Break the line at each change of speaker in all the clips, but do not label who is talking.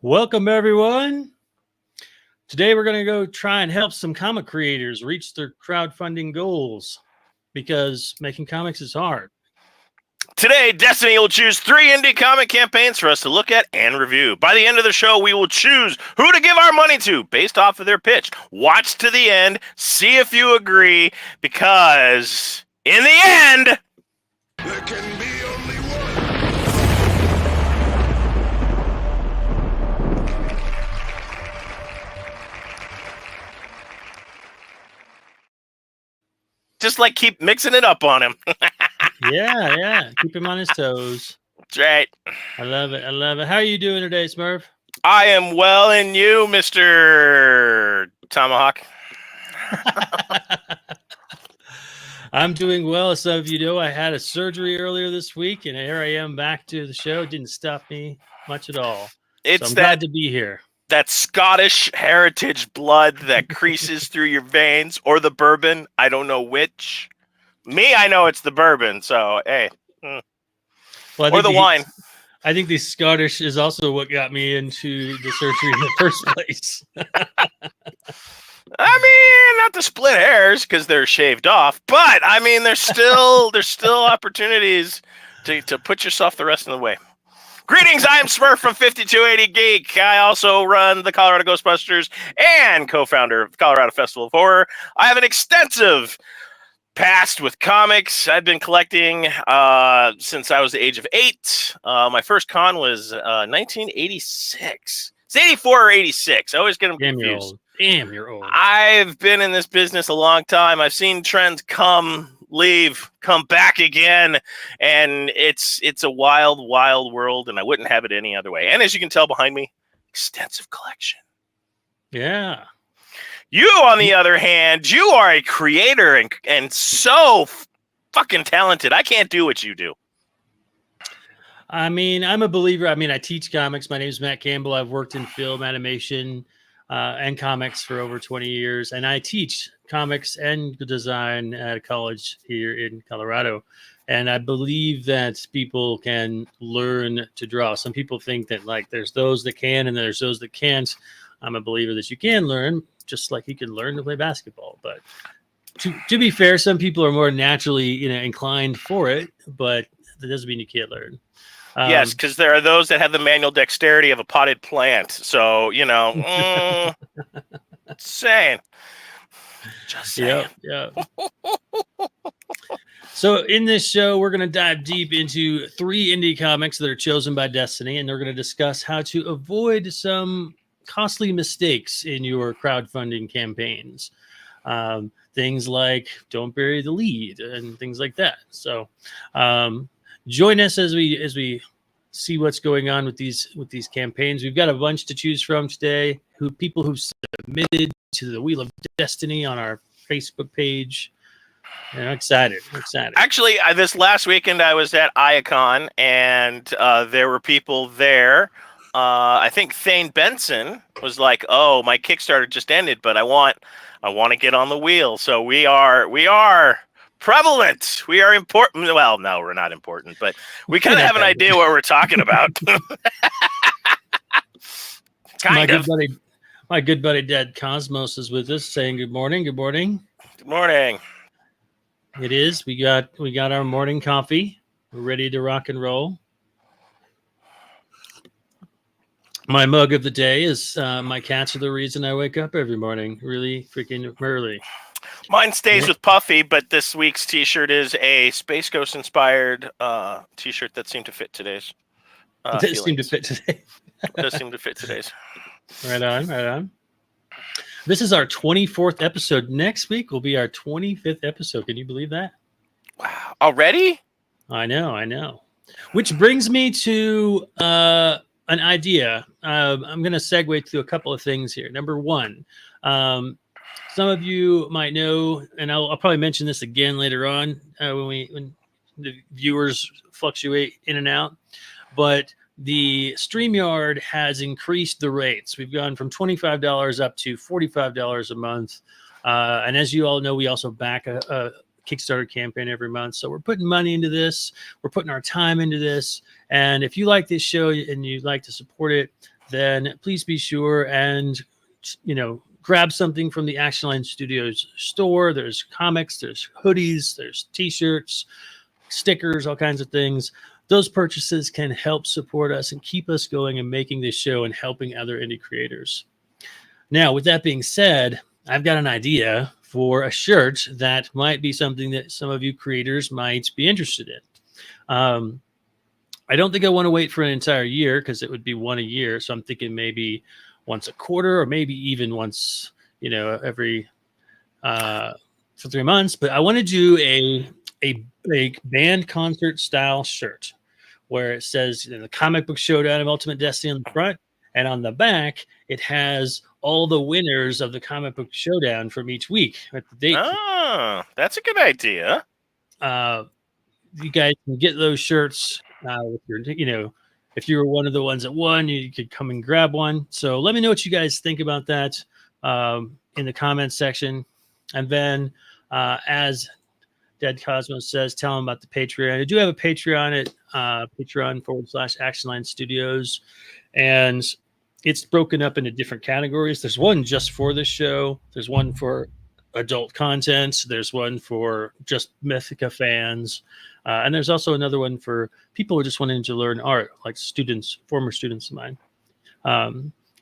Welcome, everyone. Today, we're going to go try and help some comic creators reach their crowdfunding goals because making comics is hard.
Today, Destiny will choose 3 indie comic campaigns for us to look at and review. By the end of the show, we will choose who to give our money to based off of their pitch. Watch to the end, see if you agree, because in the end,
there can be only one.
just like keep mixing it up on him.
Yeah. Keep him on his toes.
That's right.
I love it. How are you doing today, Smurf?
I am well, and you, Mr. Tomahawk?
I'm doing well. As some of you know, I had a surgery earlier this week, and here I am back to the show. It didn't stop me much at all.
It's
so I'm glad to be here.
That Scottish heritage blood that creases through your veins, or the bourbon. I don't know which. Me, I know it's the bourbon, so hey.
Well,
or the wine.
I think the Scottish is also what got me into the surgery in the first place.
I mean, not to split hairs because they're shaved off, but I mean, there's still opportunities to put yourself the rest of the way. Greetings, I am Smurf from 5280 Geek. I also run the Colorado Ghostbusters and co-founder of the Colorado Festival of Horror. I have an extensive past with comics. I've been collecting since I was the age of 8. My first con was 1986. It's 84 or 86. I always get them confused.
Damn, you're old.
I've been in this business a long time. I've seen trends come, leave, come back again, and it's a wild, wild world, and I wouldn't have it any other way. And as you can tell behind me, extensive collection.
Yeah.
You, on the other hand, you are a creator and so fucking talented. I can't do what you do.
I mean, I'm a believer. I mean, I teach comics. My name is Matt Campbell. I've worked in film, animation, and comics for over 20 years. And I teach comics and design at a college here in Colorado. And I believe that people can learn to draw. Some people think that like there's those that can and there's those that can't. I'm a believer that you can learn, just like you can learn to play basketball. But to be fair, some people are more naturally inclined for it, but that doesn't mean you can't learn.
Yes, because there are those that have the manual dexterity of a potted plant. So, saying. Just saying.
Yep. So in this show, we're going to dive deep into 3 indie comics that are chosen by Destiny, and they're going to discuss how to avoid some costly mistakes in your crowdfunding campaigns. Things like don't bury the lead and things like that. So join us as we see what's going on with these campaigns. We've got a bunch to choose from today. People who submitted to the Wheel of Destiny on our Facebook page. And I'm excited.
Actually, this last weekend I was at Iacon, and there were people there. I think Thane Benson was like, "Oh, my Kickstarter just ended, but I want to get on the wheel." So we are prevalent. We are important. Well, no, we're not important, but we kind of have an idea what we're talking about.
My good buddy Dad Cosmos is with us, saying good morning. Good morning.
Good morning.
It is. We got our morning coffee. We're ready to rock and roll. My mug of the day is my cats are the reason I wake up every morning, really freaking early.
Mine stays with Puffy, but this week's T-shirt is a Space Ghost inspired T-shirt that seemed to fit today's.
Does seem to fit today.
Does seem to fit today's.
Right on. This is our 24th episode. Next week will be our 25th episode. Can you believe that?
Wow! Already?
I know. Which brings me to an idea. I'm going to segue through a couple of things here. Number one, some of you might know, and I'll probably mention this again later on when the viewers fluctuate in and out, but the StreamYard has increased the rates. We've gone from $25 up to $45 a month. And as you all know, we also back a Kickstarter campaign every month. So we're putting money into this. We're putting our time into this. And if you like this show and you'd like to support it, then please be sure and grab something from the Action Line Studios store. There's comics, there's hoodies, there's t-shirts, stickers, all kinds of things. Those purchases can help support us and keep us going and making this show and helping other indie creators. Now, with that being said, I've got an idea for a shirt that might be something that some of you creators might be interested in. I don't think I want to wait for an entire year because it would be one a year. So I'm thinking maybe once a quarter or maybe even once, every for 3 months. But I want to do a big band concert style shirt where it says the Comic Book Showdown of Ultimate Destiny on the front, and on the back it has all the winners of the Comic Book Showdown from each week at the date.
Oh, that's a good idea.
You guys can get those shirts with your, if you were one of the ones that won, you could come and grab one. So let me know what you guys think about that in the comments section. And then as Dead Cosmos says, tell them about the Patreon. I do have a Patreon at Patreon/Action Line Studios. And it's broken up into different categories. There's one just for this show. There's one for adult content. There's one for just Mythica fans. And there's also another one for people who are just wanting to learn art, like students, former students of mine.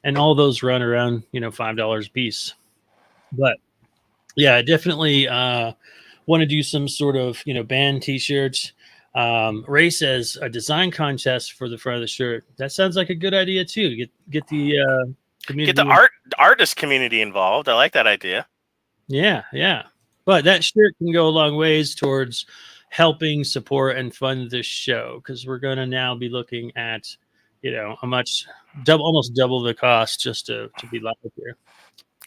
And all those run around, $5 a piece. But yeah, I definitely want to do some sort of, band t-shirts. Ray says a design contest for the front of the shirt. That sounds like a good idea too. Get the community,
get the artist community involved. I like that idea. Yeah.
But that shirt can go a long ways towards helping support and fund this show, because we're going to now be looking at, almost double the cost just to be live here.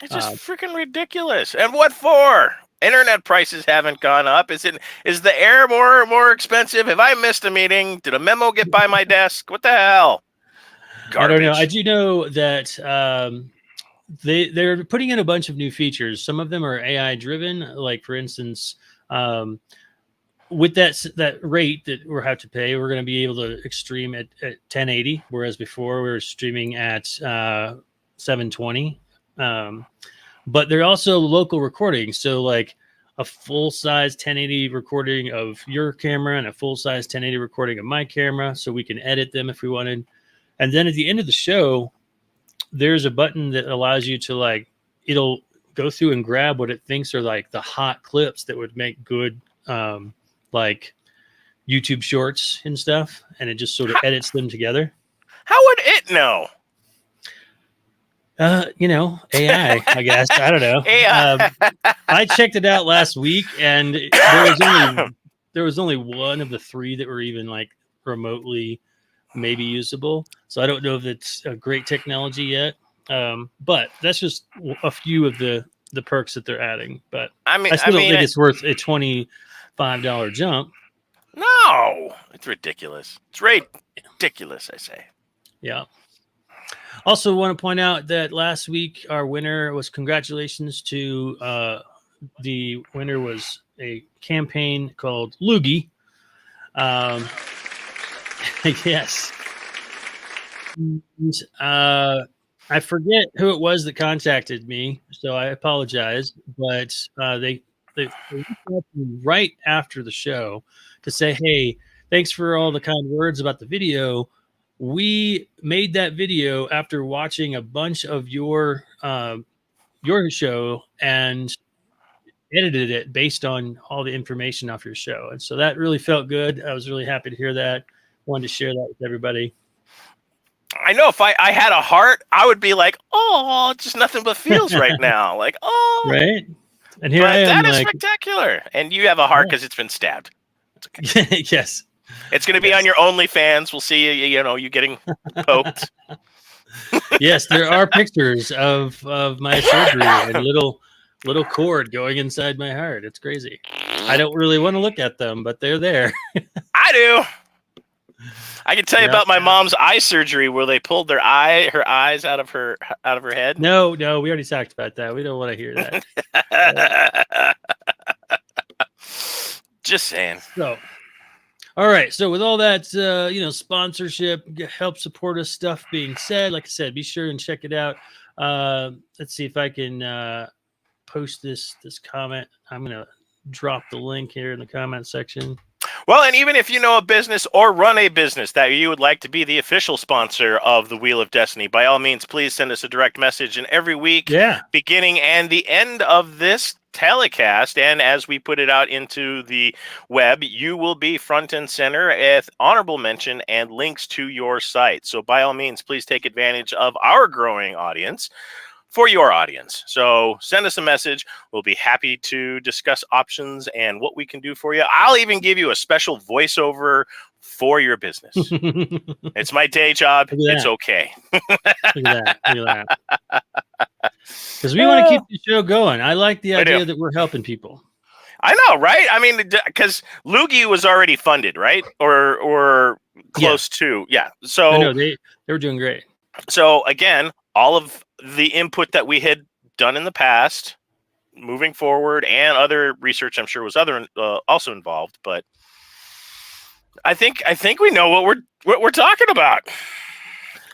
It's just freaking ridiculous. And what for? Internet prices haven't gone up. Is the air more expensive? Have I missed a meeting? Did a memo get by my desk? What the hell? Garbage.
I don't know. I do know that they're putting in a bunch of new features. Some of them are AI driven. Like for instance, with that rate that we'll have to pay, we're going to be able to stream at 1080, whereas before we were streaming at 720. But they're also local recordings. So like a full-size 1080 recording of your camera and a full-size 1080 recording of my camera, so we can edit them if we wanted. And then at the end of the show, there's a button that allows you to it'll go through and grab what it thinks are like the hot clips that would make good YouTube shorts and stuff. And it just sort of edits them together.
How would it know?
AI, I guess. I don't know.
AI.
I checked it out last week, and there was only one of the three that were even remotely maybe usable. So I don't know if it's a great technology yet. But that's just a few of the perks that they're adding. But I still don't think it's worth a $25 jump.
No, it's ridiculous. It's ridiculous, I say.
Yeah. Also want to point out that last week our winner was, congratulations to the winner was a campaign called Loogie. Yes. And, I forget who it was that contacted me, so I apologize. But they reached out to me right after the show to say, "Hey, thanks for all the kind words about the video. We made that video after watching a bunch of your show and edited it based on all the information off your show." And so that really felt good. I was really happy to hear that. Wanted to share that with everybody.
I know if I had a heart, I would be like, oh, just nothing but feels right now. Like, oh.
Right. And here I am.
That is spectacular. And you have a heart because it's been stabbed. It's okay.
Yes.
It's going to be on your OnlyFans. We'll see you getting poked.
Yes, there are pictures of my surgery and little cord going inside my heart. It's crazy. I don't really want to look at them, but they're there.
I do. I can tell you about my mom's eye surgery where they pulled her eyes out of her head.
No, we already talked about that. We don't want to hear that.
Just saying.
So, All right. So with all that, sponsorship, help support us stuff being said, like I said, be sure and check it out. Let's see if I can post this comment. I'm going to drop the link here in the comment section.
Well, and even if you know a business or run a business that you would like to be the official sponsor of the Wheel of Destiny, by all means, please send us a direct message. And every week, beginning and the end of this telecast, and as we put it out into the web, you will be front and center with honorable mention and links to your site. So by all means, please take advantage of our growing audience for your audience. So send us a message. We'll be happy to discuss options and what we can do for you. I'll even give you a special voiceover for your business. It's my day job. It's okay.
Look at that. Because we want to keep the show going. I like the idea that we're helping people.
I know, right? I mean, because Loogie was already funded, right? Or close to. Yeah. So
no, they were doing great.
So again, all of the input that we had done in the past, moving forward, and other research, I'm sure was also involved. But I think we know what we're talking about.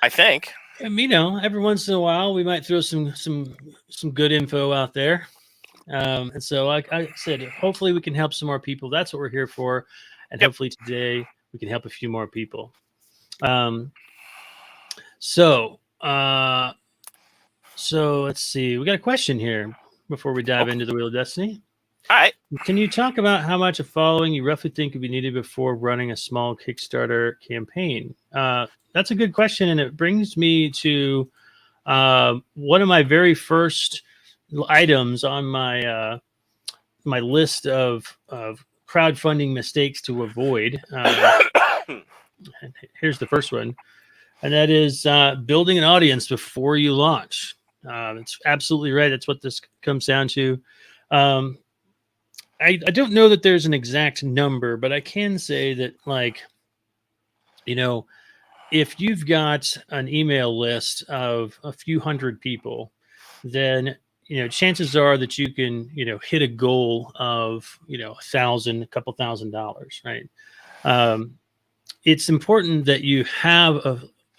I think.
Every once in a while we might throw some good info out there. And so, like I said, hopefully we can help some more people. That's what we're here for. And hopefully today we can help a few more people. So let's see. We got a question here before we dive into the Wheel of Destiny.
All right.
Can you talk about how much a following you roughly think would be needed before running a small Kickstarter campaign? That's a good question, and it brings me to one of my very first items on my my list of crowdfunding mistakes to avoid. Here's the first one, and that is building an audience before you launch. It's absolutely right. That's what this comes down to. I don't know that there's an exact number, but I can say that, if you've got an email list of a few hundred people, then, chances are that you can, hit a goal of, a couple $1,000, right? It's important that you have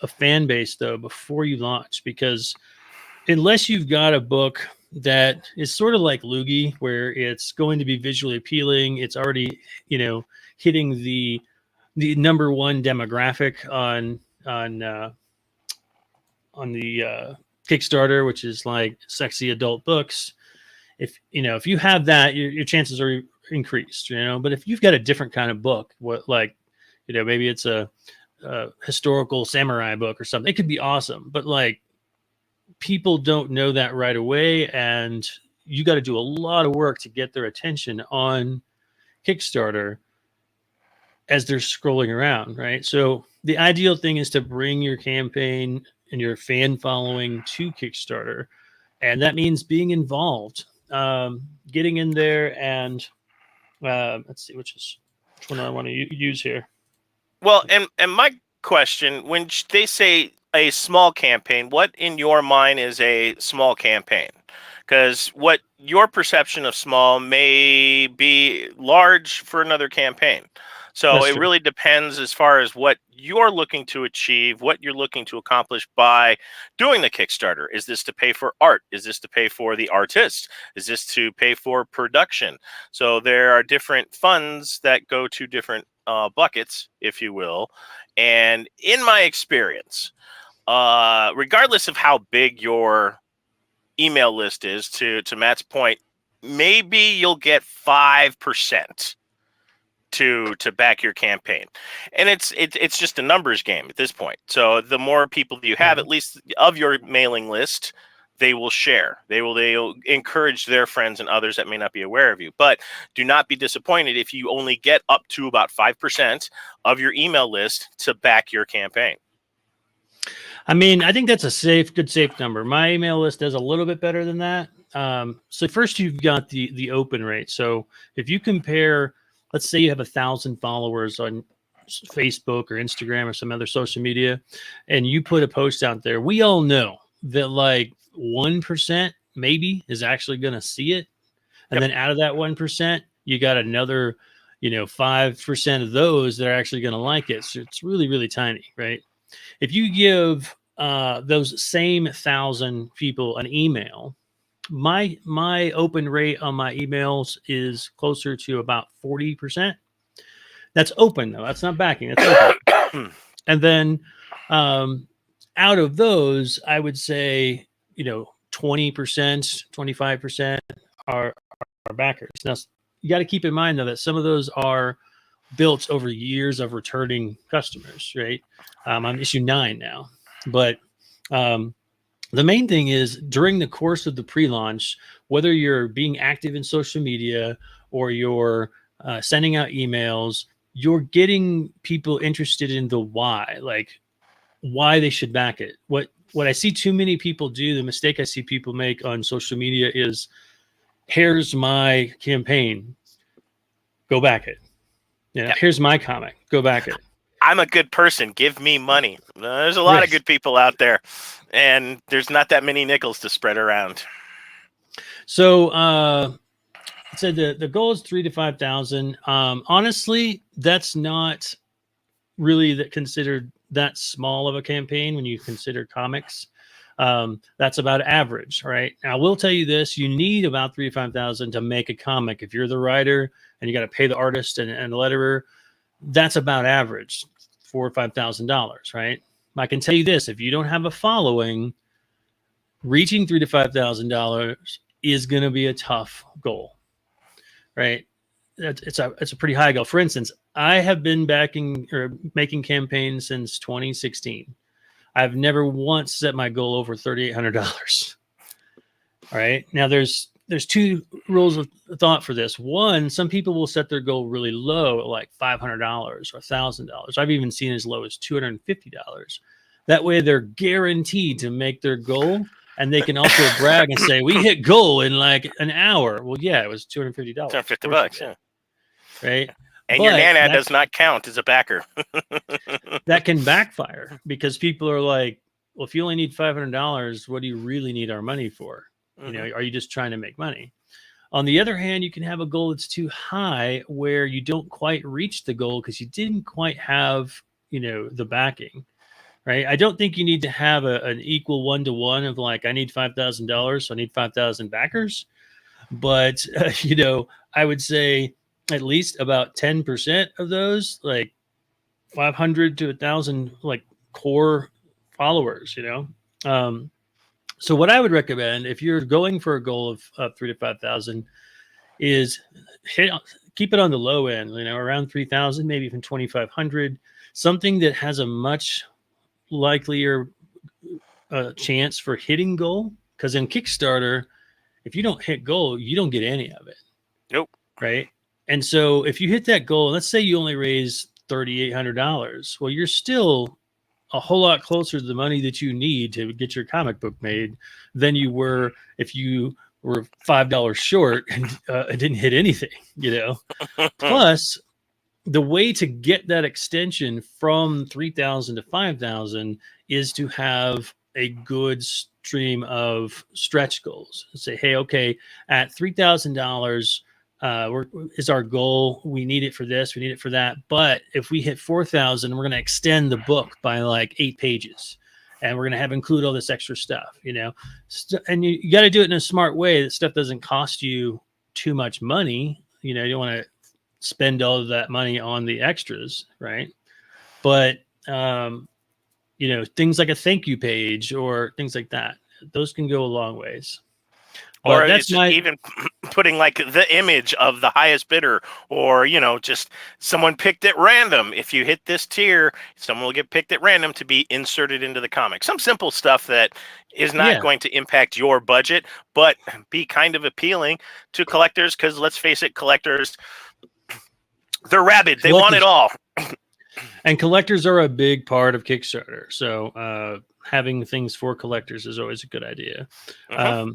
a fan base, though, before you launch, because unless you've got a book that is sort of like Loogie, where it's going to be visually appealing, it's already, hitting the number one demographic on the Kickstarter, which is like sexy adult books. If you have that, your chances are increased. But if you've got a different kind of book, maybe it's a historical samurai book or something, it could be awesome. But people don't know that right away, and you got to do a lot of work to get their attention on Kickstarter as they're scrolling around, right? So the ideal thing is to bring your campaign and your fan following to Kickstarter, and that means being involved, getting in there, and let's see which one I want to use here.
Well, and my question, when they say a small campaign, what in your mind is a small campaign? Because what your perception of small may be large for another campaign. So
That's
it
true.
really depends as far as what you're looking to achieve, what you're looking to accomplish by doing the Kickstarter. Is this to pay for art? Is this to pay for the artist? Is this to pay for production? So there are different funds that go to different buckets, if you will. And in my experience, regardless of how big your email list is, to Matt's point, maybe you'll get 5% to back your campaign, and it's just a numbers game at this point. So the more people you have, at least of your mailing list, they will share. They'll encourage their friends and others that may not be aware of you. But do not be disappointed if you only get up to about 5% of your email list to back your campaign.
I mean, I think that's a good safe number. My email list does a little bit better than that. So first you've got the open rate. So if you compare, let's say you have 1,000 followers on Facebook or Instagram or some other social media, and you put a post out there, we all know that 1% maybe is actually going to see it. And then out of that 1%, you got another, 5% of those that are actually going to like it. So it's really, really tiny, right? If you give those same 1,000 people an email, my open rate on my emails is closer to about 40%. That's open though. That's not backing. That's open. And then out of those, I would say 20%, 25% are backers. Now you got to keep in mind though that some of those are built over years of returning customers, right? I'm issue 9 now, but the main thing is during the course of the pre-launch, whether you're being active in social media or you're sending out emails, you're getting people interested in the why, like why they should back it. What I see too many people do, the mistake I see people make on social media is, here's my campaign, go back it. Here's my comic, go back it.
I'm a good person, give me money. There's a lot of good people out there, and there's not that many nickels to spread around.
So so the goal is 3,000 to 5,000. Honestly, that's not really considered that small of a campaign when you consider comics. That's about average, right? Now, I will tell you this: you need about 3,000 to 5,000 to make a comic. If you're the writer and you got to pay the artist and the letterer, that's about average, $4,000 or $5,000, right? I can tell you this: if you don't have a following, reaching $3,000 to $5,000 is going to be a tough goal, right? It's a pretty high goal. For instance, I have been backing or making campaigns since 2016. I've never once set my goal over $3,800. All right. Now there's two rules of thought for this. One, some people will set their goal really low, like $500 or $1,000. I've even seen as low as $250. That way they're guaranteed to make their goal, and they can also brag and say, we hit goal in like an hour. Well, yeah, it was $250.
$250, yeah.
Right.
And your Nana does not count as a backer.
That can backfire because people are like, well, if you only need $500, what do you really need our money for?
Mm-hmm.
Are you just trying to make money? On the other hand, you can have a goal that's too high where you don't quite reach the goal because you didn't quite have, the backing, right? I don't think you need to have an equal 1-to-1 of like, I need $5,000, so I need 5,000 backers. But, I would say at least about 10% of those, like 500 to 1,000, like core followers, So what I would recommend if you're going for a goal of 3,000 to 5,000 is keep it on the low end, around 3,000, maybe even 2,500, something that has a much likelier chance for hitting goal. Because in Kickstarter, if you don't hit goal, you don't get any of it.
Nope.
Right. And so if you hit that goal, let's say you only raise $3,800, well, you're still a whole lot closer to the money that you need to get your comic book made than you were if you were $5 short and didn't hit anything, Plus, the way to get that extension from 3,000 to 5,000 is to have a good stream of stretch goals. Say, hey, okay, at $3,000, is our goal. We need it for this. We need it for that. But if we hit 4,000, we're going to extend the book by like 8 pages, and we're going to have include all this extra stuff, and you got to do it in a smart way. That stuff doesn't cost you too much money. You don't want to spend all of that money on the extras. Right. But, things like a thank you page or things like that, those can go a long ways.
Or that's even putting like the image of the highest bidder, or, just someone picked at random. If you hit this tier, someone will get picked at random to be inserted into the comic. Some simple stuff that is not going to impact your budget, but be kind of appealing to collectors. Because let's face it, collectors, they're rabid. They want it all.
And collectors are a big part of Kickstarter. So having things for collectors is always a good idea.
Uh-huh.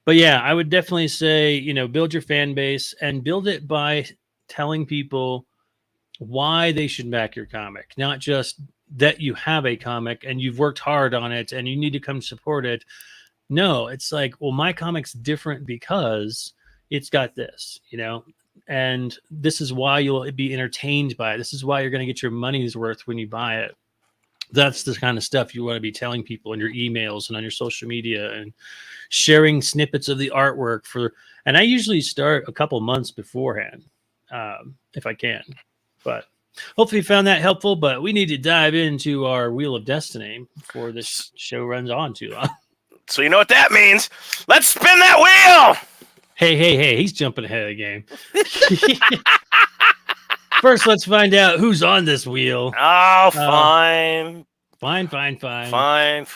But yeah, I would definitely say, build your fan base and build it by telling people why they should back your comic, not just that you have a comic and you've worked hard on it and you need to come support it. No, it's like, well, my comic's different because it's got this, and this is why you'll be entertained by it. This is why you're going to get your money's worth when you buy it. That's the kind of stuff you want to be telling people in your emails and on your social media, and sharing snippets of the artwork and I usually start a couple months beforehand, if I can. But hopefully you found that helpful. But we need to dive into our Wheel of Destiny before this show runs on too long.
So you know what that means. Let's spin that wheel.
Hey, he's jumping ahead of the game. First, let's find out who's on this wheel.
Oh, fine.
Fine.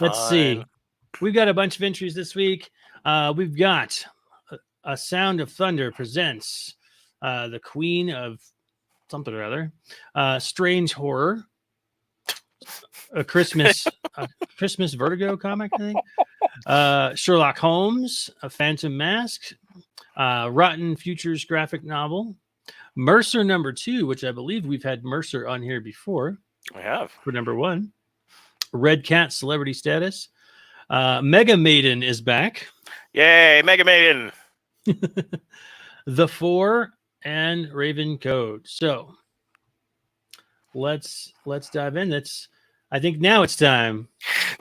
Let's
see. We've got a bunch of entries this week. We've got A Sound of Thunder presents the Queen of something or other, Strange Horror, a Christmas Vertigo comic, I think. Sherlock Holmes, A Phantom Mask, Rotten Futures graphic novel, Mercer #2, which I believe we've had Mercer on here before.
We have.
For #1. Red Cat Celebrity Status. Mega Maiden is back.
Yay, Mega Maiden.
The Four and Raven Code. So let's dive in. I think now it's time.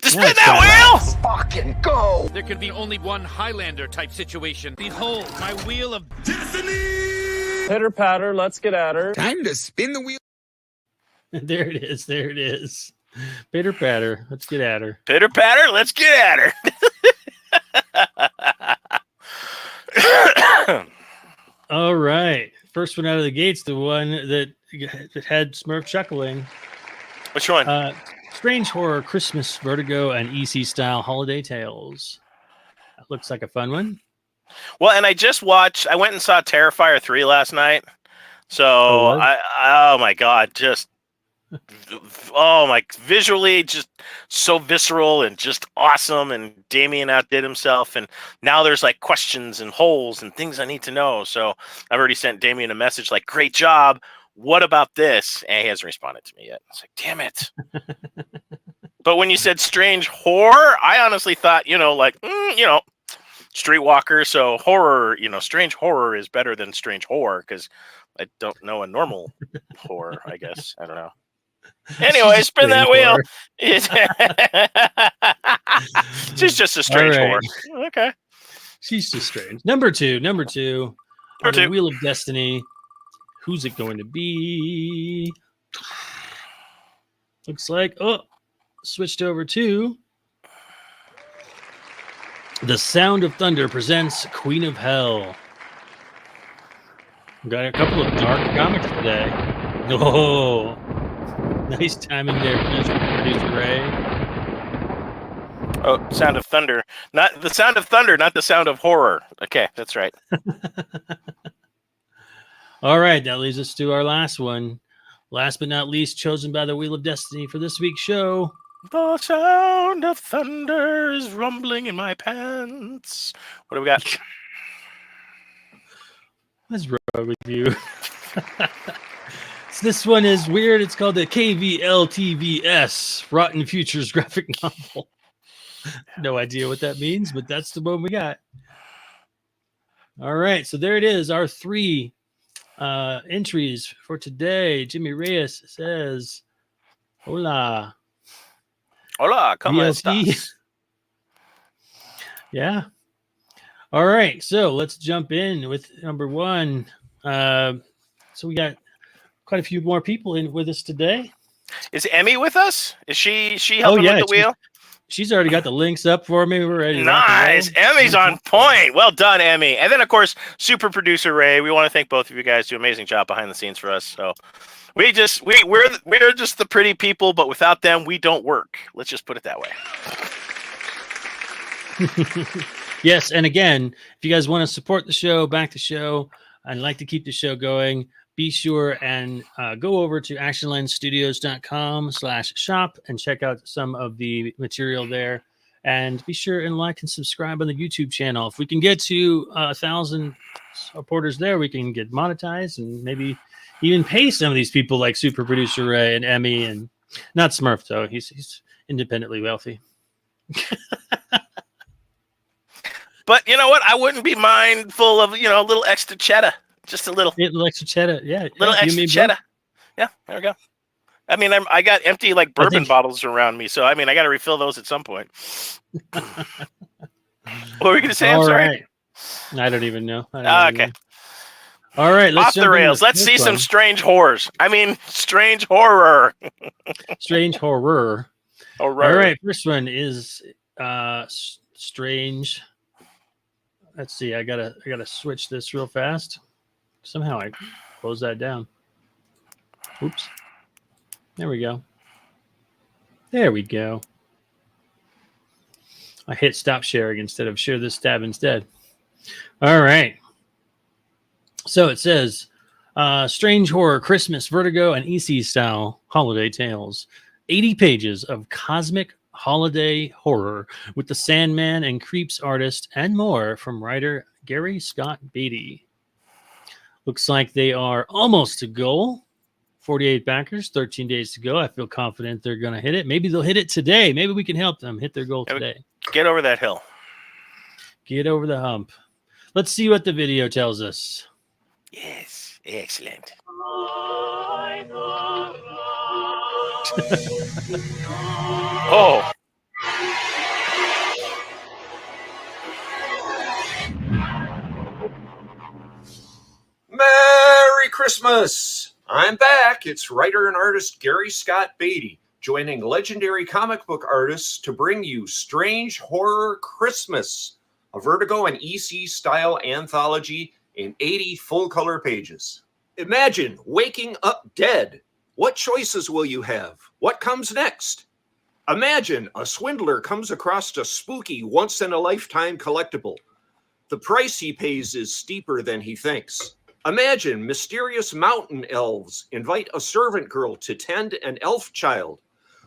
To spin that wheel!
Fucking go!
There can be only one Highlander type situation. Behold, my wheel of
Destiny!
Pitter patter, let's get at her.
Time to spin the wheel.
There it is. Pitter patter. Let's get at her.
Pitter patter, let's get at her.
All right. First one out of the gates, the one that had Smurf chuckling.
Which one?
Strange Horror, Christmas Vertigo, and EC Style Holiday Tales. That looks like a fun one.
Well, and I went and saw Terrifier 3 last night. So, oh my God, visually just so visceral and just awesome, and Damien outdid himself, and now there's like questions and holes and things I need to know. So I've already sent Damien a message like, great job, what about this? And he hasn't responded to me yet. It's like, damn it. But when you said Strange Horror, I honestly thought, Streetwalker, so horror, Strange Horror is better than Strange Horror, because I don't know a normal horror, I guess. I don't know. Anyway, spin that wheel. She's just a strange horror. Okay.
She's just strange. Number two. On the Wheel of Destiny. Who's it going to be? Looks like, switched over to The Sound of Thunder presents Queen of Hell. We've got a couple of dark comics today. Oh, nice timing there, producer Ray.
Oh, Sound of Thunder. Not the Sound of Thunder, not the Sound of Horror. Okay, that's right.
All right, that leads us to our last one. Last but not least, chosen by the Wheel of Destiny for this week's show.
The sound of thunder is rumbling in my pants. What do we got?
What's wrong with you? So this one is weird. It's called the KVLTVS, Rotten Futures graphic novel. No idea what that means, but that's the one we got. All right, so there it is. Our 3 entries for today. Jimmy Reyes says, "Hola,
¿Cómo estás?"
Yeah. All right, so let's jump in with number 1. So we got quite a few more people in with us today.
Is Emmy with us? Is she helping with the wheel?
She's already got the links up for me. We're ready.
Nice. Emmy's on point. Well done, Emmy. And then, of course, super producer Ray. We want to thank both of you guys. Do an amazing job behind the scenes for us. So we're just the pretty people, but without them, we don't work. Let's just put it that way.
Yes, and again, if you guys want to support the show, back the show, and like to keep the show going, be sure and go over to actionlandstudios.com/shop and check out some of the material there. And be sure and like and subscribe on the YouTube channel. If we can get to 1,000 supporters there, we can get monetized and maybe even pay some of these people like super producer Ray and Emmy, and not Smurf though. He's independently wealthy.
But you know what? I wouldn't be mindful of a little extra cheddar. Just a little
extra cheddar. Yeah.
little
yeah, you
extra
mean
cheddar. Yeah, there we go. I mean, I got empty like bourbon bottles around me, so I mean, I got to refill those at some point. What were we going to say? I'm sorry.
Right. I don't even know.
Okay.
All right, let's
Off the
jump into
rails. Let's see some
one.
strange horrors. I mean, strange horror.
Strange horror.
Horror.
All right, first one is strange. Let's see. I gotta switch this real fast. Somehow I close that down. Oops. There we go. There we go. I hit stop sharing instead of share this tab instead. All right. So it says, strange horror, Christmas, Vertigo, and EC style holiday tales. 80 pages of cosmic holiday horror with the Sandman and Creeps artist and more from writer Gary Scott Beatty. Looks like they are almost to goal. 48 backers, 13 days to go. I feel confident they're going to hit it. Maybe they'll hit it today. Maybe we can help them hit their goal today.
Get over that hill.
Get over the hump. Let's see what the video tells us.
Yes, excellent. Oh.
Merry Christmas! I'm back. It's writer and artist Gary Scott Beatty, joining legendary comic book artists to bring you Strange Horror Christmas, a Vertigo and EC style anthology in 80 full-color pages. Imagine waking up dead. What choices will you have? What comes next? Imagine a swindler comes across a spooky once-in-a-lifetime collectible. The price he pays is steeper than he thinks. Imagine mysterious mountain elves invite a servant girl to tend an elf child.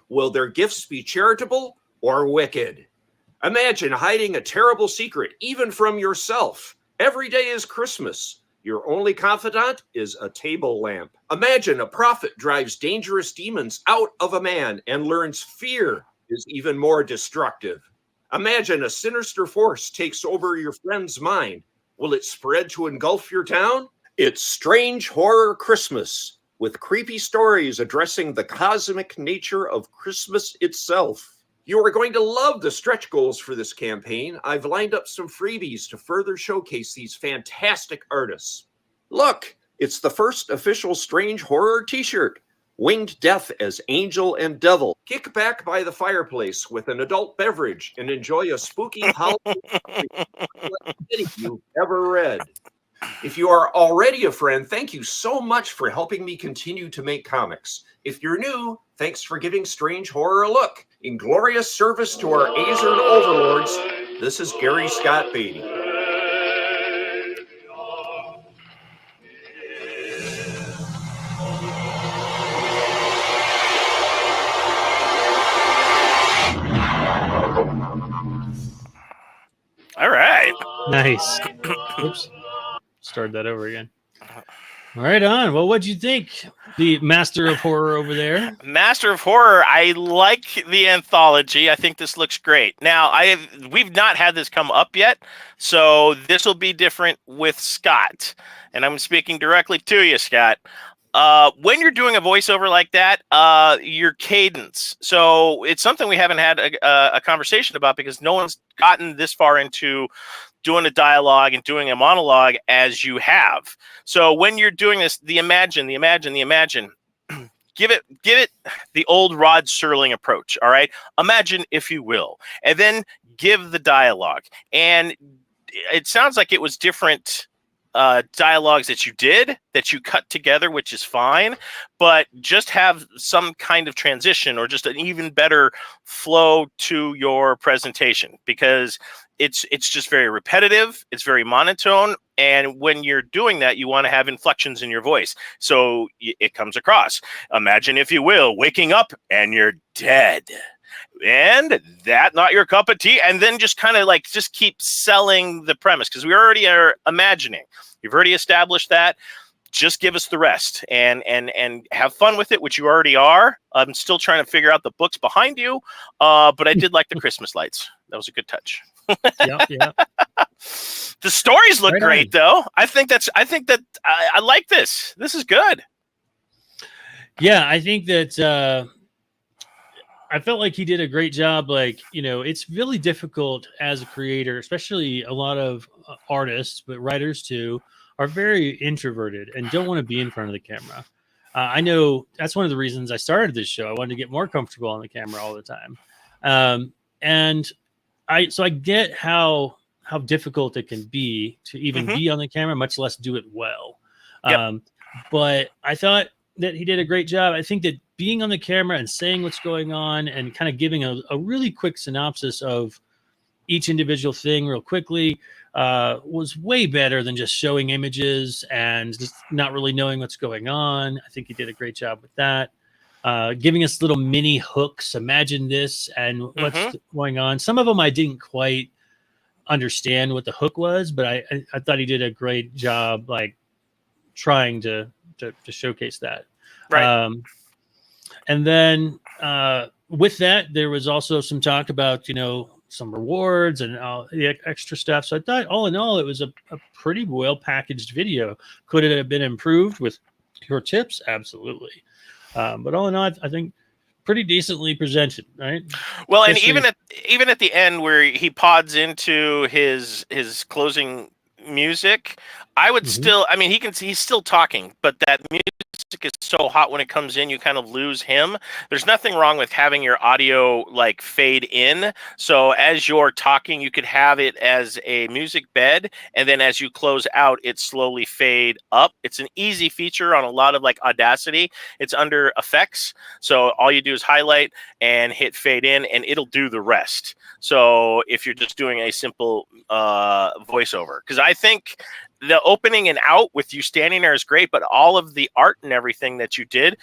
Will their gifts be charitable or wicked? Imagine hiding a terrible secret, even from yourself. Every day is Christmas. Your only confidant is a table lamp. Imagine a prophet drives dangerous demons out of a man and learns fear is even more destructive. Imagine a sinister force takes over your friend's mind. Will it spread to engulf your town? It's Strange Horror Christmas, with creepy stories addressing the cosmic nature of Christmas itself. You are going to love the stretch goals for this campaign. I've lined up some freebies to further showcase these fantastic artists. Look, it's the first official Strange Horror t-shirt. Winged Death as Angel and Devil. Kick back by the fireplace with an adult beverage and enjoy a spooky holiday you've ever read. If you are already a friend, thank you so much for helping me continue to make comics. If you're new, thanks for giving Strange Horror a look. In glorious service to our Azern overlords, this is Gary Scott Beatty.
All right.
Nice. Oops. Start that over again. Right on. Well, what'd you think? The Master of Horror over there.
Master of Horror. I like the anthology. I think this looks great. Now, we've not had this come up yet, so this will be different with Scott. And I'm speaking directly to you, Scott. When you're doing a voiceover like that, your cadence. So it's something we haven't had a conversation about because no one's gotten this far into doing a dialogue and doing a monologue as you have. So when you're doing this, the imagine, give it the old Rod Serling approach. All right. Imagine, if you will, and then give the dialogue. And it sounds like it was different dialogues that you cut together, which is fine, but just have some kind of transition or just an even better flow to your presentation, because it's just very repetitive, it's very monotone, and when you're doing that, you want to have inflections in your voice so it comes across. Imagine, if you will, waking up and you're dead. And that not your cup of tea, and then just kind of like just keep selling the premise, because we already are imagining. You've already established that. Just give us the rest and have fun with it, which you already are. I'm still trying to figure out the books behind you, but I did like the Christmas lights. That was a good touch.
Yeah.
The stories look
Right
great, though. I think that I like this. This is good.
Yeah, I think that I felt like he did a great job. Like, it's really difficult as a creator, especially a lot of artists, but writers too, are very introverted and don't want to be in front of the camera. I know that's one of the reasons I started this show. I wanted to get more comfortable on the camera all the time. And I get how difficult it can be to even be on the camera, much less do it well.
Yep.
But I thought that he did a great job. I think that being on the camera and saying what's going on and kind of giving a really quick synopsis of each individual thing real quickly was way better than just showing images and just not really knowing what's going on. I think he did a great job with that. Giving us little mini hooks. Imagine this and what's going on. Some of them I didn't quite understand what the hook was, but I thought he did a great job, like trying to showcase that.
Right.
And then with that, there was also some talk about, some rewards and the extra stuff. So I thought all in all, it was a pretty well packaged video. Could it have been improved with your tips? Absolutely. But all in all, I think pretty decently presented, right?
Well,
Especially,
and even at the end where he pods into his closing music, I would still, I mean, he's still talking, but that music is so hot when it comes in, you kind of lose him. There's nothing wrong with having your audio like fade in. So as you're talking, you could have it as a music bed, and then as you close out, it slowly fade up. It's an easy feature on a lot of like Audacity. It's under effects. So all you do is highlight and hit fade in, and it'll do the rest. So if you're just doing a simple voiceover, because I think the opening and out with you standing there is great, but all of the art and everything that you did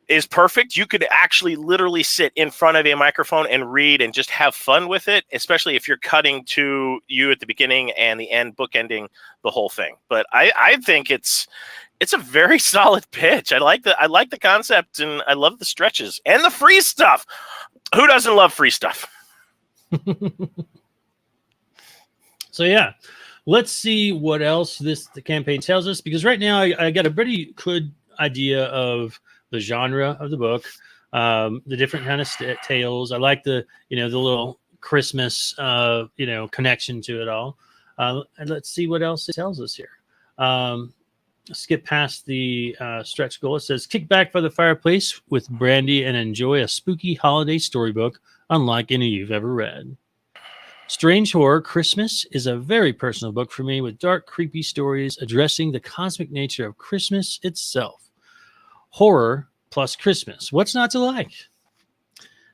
is perfect. You could actually literally sit in front of a microphone and read and just have fun with it, especially if you're cutting to you at the beginning and the end, bookending the whole thing. But I think it's a very solid pitch. I like the concept, and I love the stretches and the free stuff. Who doesn't love free stuff?
So yeah, let's see what else the campaign tells us, because right now I got a pretty good idea of the genre of the book, the different kind of tales. I like the little Christmas connection to it all. And let's see what else it tells us here. Skip past the stretch goal. It says, kick back by the fireplace with brandy and enjoy a spooky holiday storybook unlike any you've ever read. Strange Horror Christmas is a very personal book for me, with dark, creepy stories addressing the cosmic nature of Christmas itself. Horror plus Christmas. What's not to like?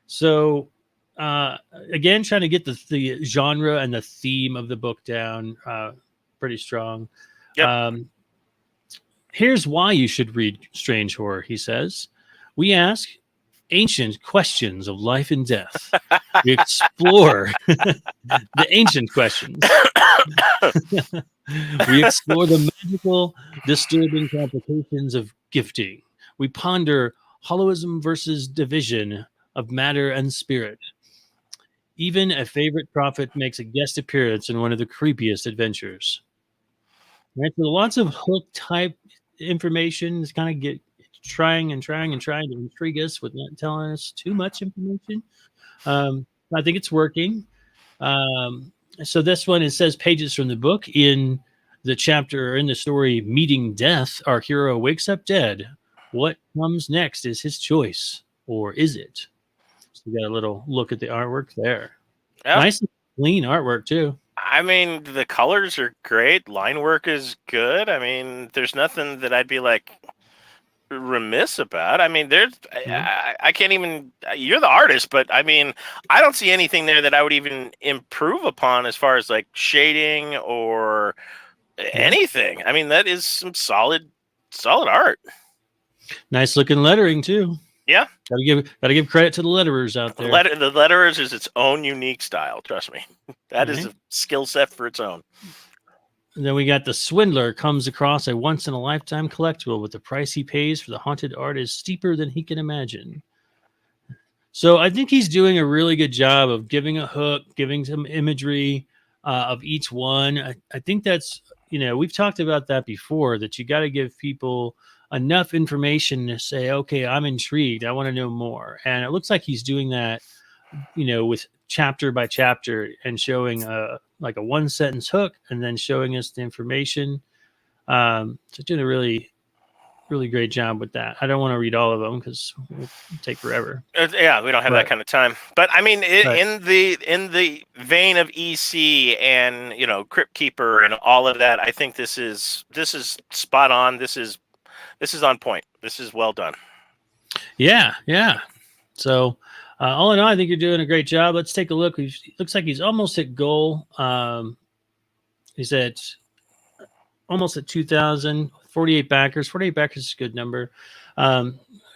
So, again, trying to get the genre and the theme of the book down pretty strong.
Yep.
Here's why you should read Strange Horror, he says. We ask ancient questions of life and death. We explore the ancient questions. We explore the magical, disturbing complications of gifting. We ponder holoism versus division of matter and spirit. Even a favorite prophet makes a guest appearance in one of the creepiest adventures. Right, so lots of hook type information is kind of trying to intrigue us with not telling us too much information. I think it's working. So this one, it says pages from the book. In the chapter, or in the story, Meeting Death, our hero wakes up dead. What comes next is his choice, or is it? So you got a little look at the artwork there.
Yep.
Nice and clean artwork too.
I mean, the colors are great. Line work is good. I mean, there's nothing that I'd be like remiss about. I mean, I can't even, you're the artist, but I mean, I don't see anything there that I would even improve upon as far as like shading or anything. I mean, that is some solid art. Nice
looking lettering too.
Yeah.
Gotta give credit to the letterers out there.
The letterers is its own unique style. Trust me. That is a skill set for its own.
And then we got the swindler comes across a once-in-a-lifetime collectible, but the price he pays for the haunted art is steeper than he can imagine. So I think he's doing a really good job of giving a hook, giving some imagery, of each one. I think that's, we've talked about that before, that you got to give people enough information to say, okay, I'm intrigued, I want to know more. And it looks like he's doing that, with chapter by chapter, and showing like a one sentence hook, and then showing us the information. So doing a really great job with that. I don't want to read all of them because it'll take forever.
Yeah, we don't have that kind of time. But I mean,
Right.
in the vein of EC and Crypt Keeper and all of that, I think this is spot on. This is on point. This is well done.
Yeah. So all in all, I think you're doing a great job. Let's take a look. Looks like he's almost at goal. He's at almost at 2,000, 48 backers. 48 backers is a good number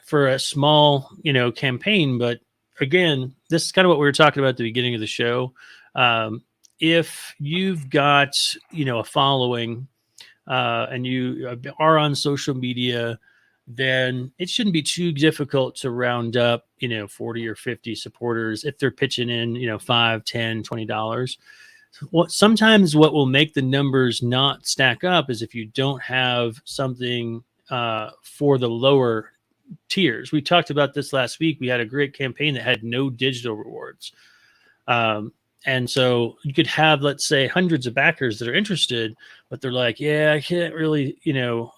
for a small, campaign. But again, this is kind of what we were talking about at the beginning of the show. If you've got, a following and you are on social media, then it shouldn't be too difficult to round up, 40 or 50 supporters if they're pitching in, $5, $10, $20. Sometimes what will make the numbers not stack up is if you don't have something for the lower tiers. We talked about this last week. We had a great campaign that had no digital rewards. And so you could have, let's say, hundreds of backers that are interested, but they're like, yeah, I can't really,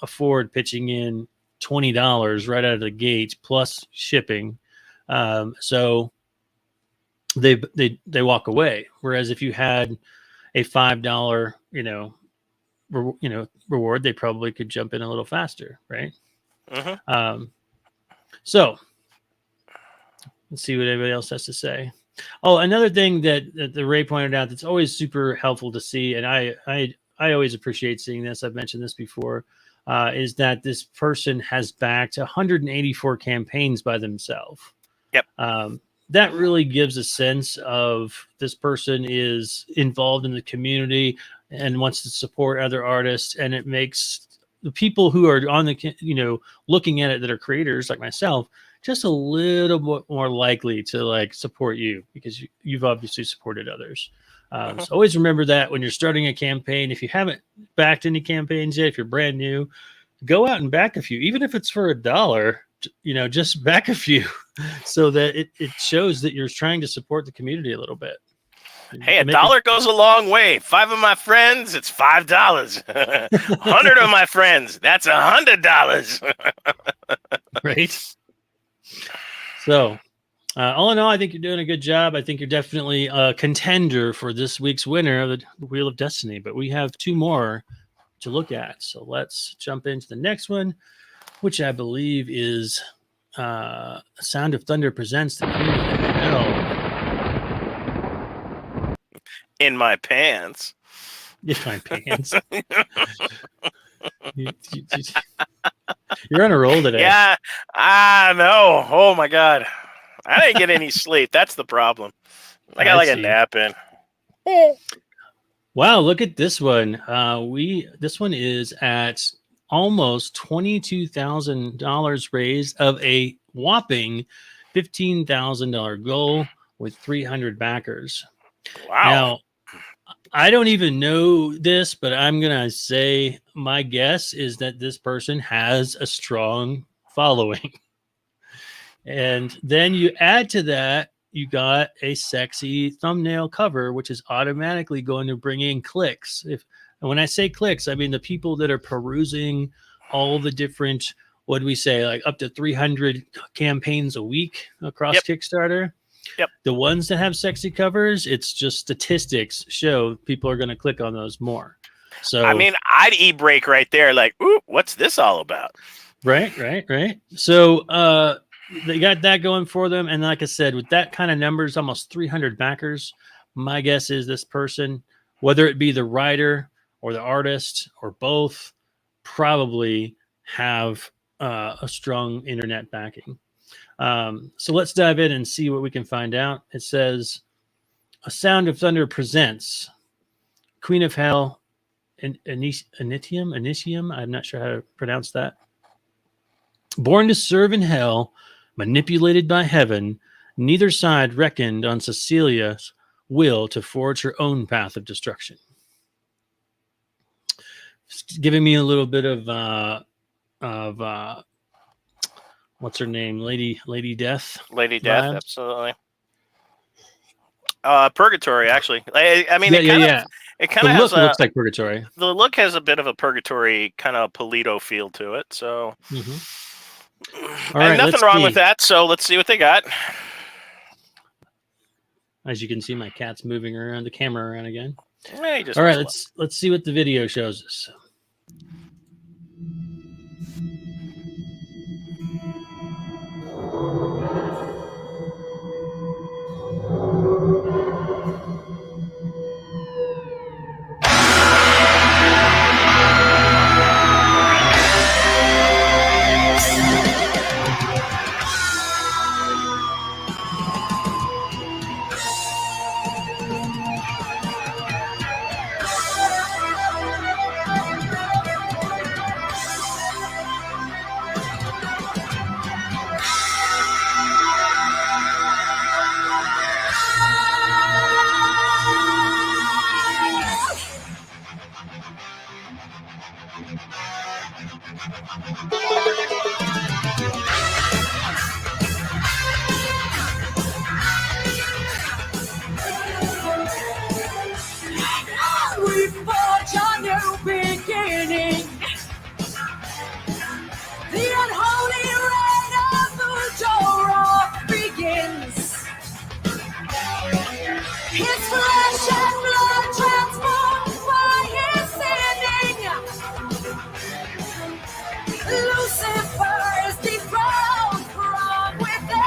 afford pitching in $20 right out of the gate plus shipping. So they walk away. Whereas if you had a $5, reward, they probably could jump in a little faster, right?
Mm-hmm.
So let's see what everybody else has to say. Oh, another thing that the Ray pointed out that's always super helpful to see, and I always appreciate seeing this. I've mentioned this before, is that this person has backed 184 campaigns by themselves.
Yep.
That really gives a sense of this person is involved in the community and wants to support other artists, and it makes the people who are on the looking at it that are creators like myself just a little bit more likely to support you because you've obviously supported others. So always remember that when you're starting a campaign. If you haven't backed any campaigns yet, if you're brand new, go out and back a few, even if it's for $1. Just back a few so that it shows that you're trying to support the community a little bit.
Hey, $1 goes a long way. 5 of my friends, it's $5. 100 of my friends, that's $100.
Right. So, all in all, I think you're doing a good job. I think you're definitely a contender for this week's winner of the Wheel of Destiny. But we have 2 more to look at. So let's jump into the next one, which I believe is Sound of Thunder presents the Queen of Hell.
In my pants.
In my pants. You're on a roll today.
Yeah, I know. Oh my God, I didn't get any sleep. That's the problem. I got a nap in.
Wow, look at this one. This one is at almost $22,000 raised of a whopping $15,000 goal with 300 backers.
Wow.
Now, I don't even know this, but I'm going to say my guess is that this person has a strong following. And then you add to that, you got a sexy thumbnail cover, which is automatically going to bring in clicks. And when I say clicks, I mean the people that are perusing all the different, what do we say, like up to 300 campaigns a week across Kickstarter.
Yep.
The ones that have sexy covers, it's just statistics show people are going to click on those more. So
I mean, I'd e-break right there. Like, ooh, what's this all about?
Right. So they got that going for them. And like I said, with that kind of numbers, almost 300 backers, my guess is this person, whether it be the writer or the artist or both, probably have a strong internet backing. So let's dive in and see what we can find out. It says, A Sound of Thunder presents Queen of Hell, Initium. I'm not sure how to pronounce that. Born to serve in hell, manipulated by heaven, neither side reckoned on Cecilia's will to forge her own path of destruction. Just giving me a little bit of what's her name, Lady Death.
Lady Death,
vibes.
absolutely. Purgatory, actually. I mean,
Yeah.
it kind
The
of
look
has
looks like Purgatory.
the look has a bit of a Purgatory kind of Polito feel to it. So,
All right,
nothing
let's
wrong
see.
with that. So let's see what they got.
As you can see, my cat's moving around the camera around again.
He just
All right,
wants
let's see what the video shows us.
We forge a new beginning. The unholy reign of Mujora begins. His flesh and blood transformed by his sinning. Lucifer is dethroned from within.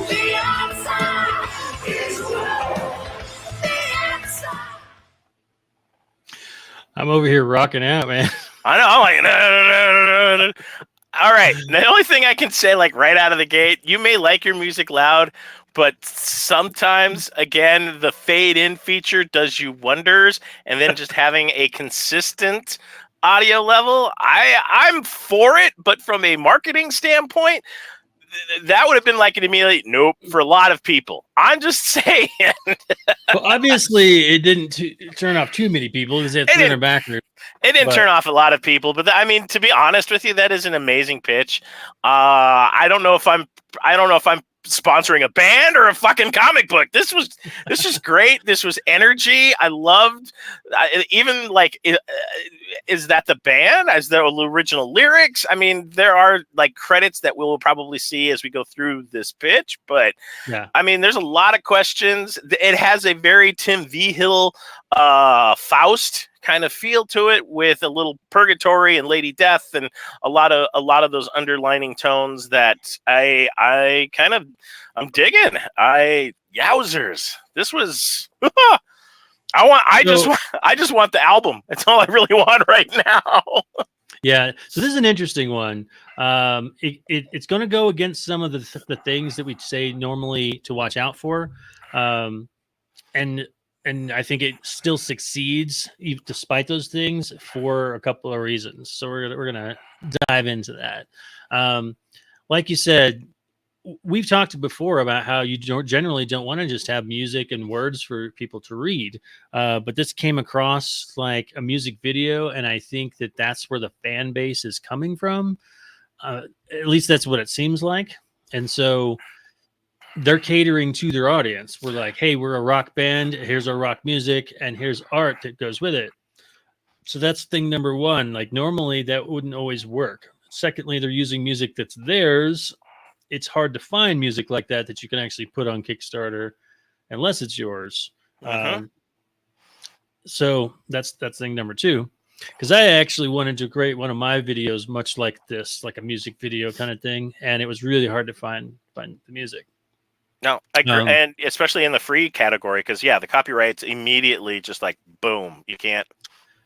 The answer is love. The answer.
I'm over here rocking out, man.
I know. I'm like, no. All right. The only thing I can say, like right out of the gate, you may like your music loud, but sometimes, again, the fade in feature does you wonders, and then just having a consistent audio level, I'm for it. But from a marketing standpoint, that would have been like an immediate nope for a lot of people. I'm just saying.
Well, obviously, it didn't turn off too many people because they had 300 backers.
It didn't
But-
turn off a lot of people, but I mean, to be honest with you, that is an amazing pitch. I don't know if I'm sponsoring a band or a fucking comic book. This was great. This was energy. I loved even like is that the band as the original lyrics? I mean, there are like credits that we'll probably see as we go through this pitch, but
Yeah.
I mean, there's a lot of questions. It has a very Tim V. Hill Faust kind of feel to it, with a little Purgatory and Lady Death and a lot of those underlining tones that I'm digging. Yowzers. This was I just want the album. That's all I really want right now.
Yeah, so this is an interesting one. It's going to go against some of the things that we say normally to watch out for, and I think it still succeeds despite those things for a couple of reasons. So we're gonna dive into that. Like you said, we've talked before about how you generally don't want to just have music and words for people to read, but this came across like a music video, and I think that that's where the fan base is coming from. At least that's what it seems like, and so they're catering to their audience. We're like, hey, we're a rock band. Here's our rock music, and here's art that goes with it. So that's thing number one. Like normally that wouldn't always work. Secondly, they're using music that's theirs. It's hard to find music like that you can actually put on Kickstarter unless it's yours. So that's thing number two. Because I actually wanted to create one of my videos much like this, like a music video kind of thing, and it was really hard to find the music.
No, I agree. And especially in the free category, because the copyright's immediately just like boom, you can't.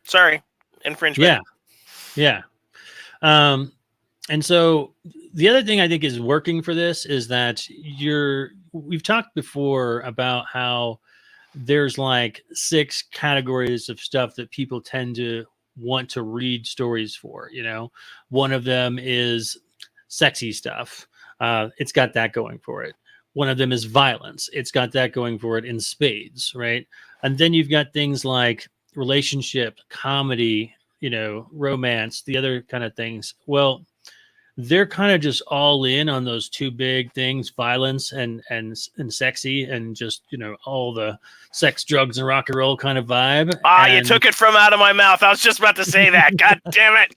Sorry, infringement.
Yeah. And so the other thing I think is working for this is that we've talked before about how there's like 6 categories of stuff that people tend to want to read stories for. One of them is sexy stuff. It's got that going for it. one of them is violence. It's got that going for it in spades, right? And then you've got things like relationship, comedy, romance, the other kind of things. Well, they're kind of just all in on those two big things, violence and sexy, and just all the sex, drugs, and rock and roll kind of vibe.
You took it from out of my mouth. I was just about to say that. God damn it.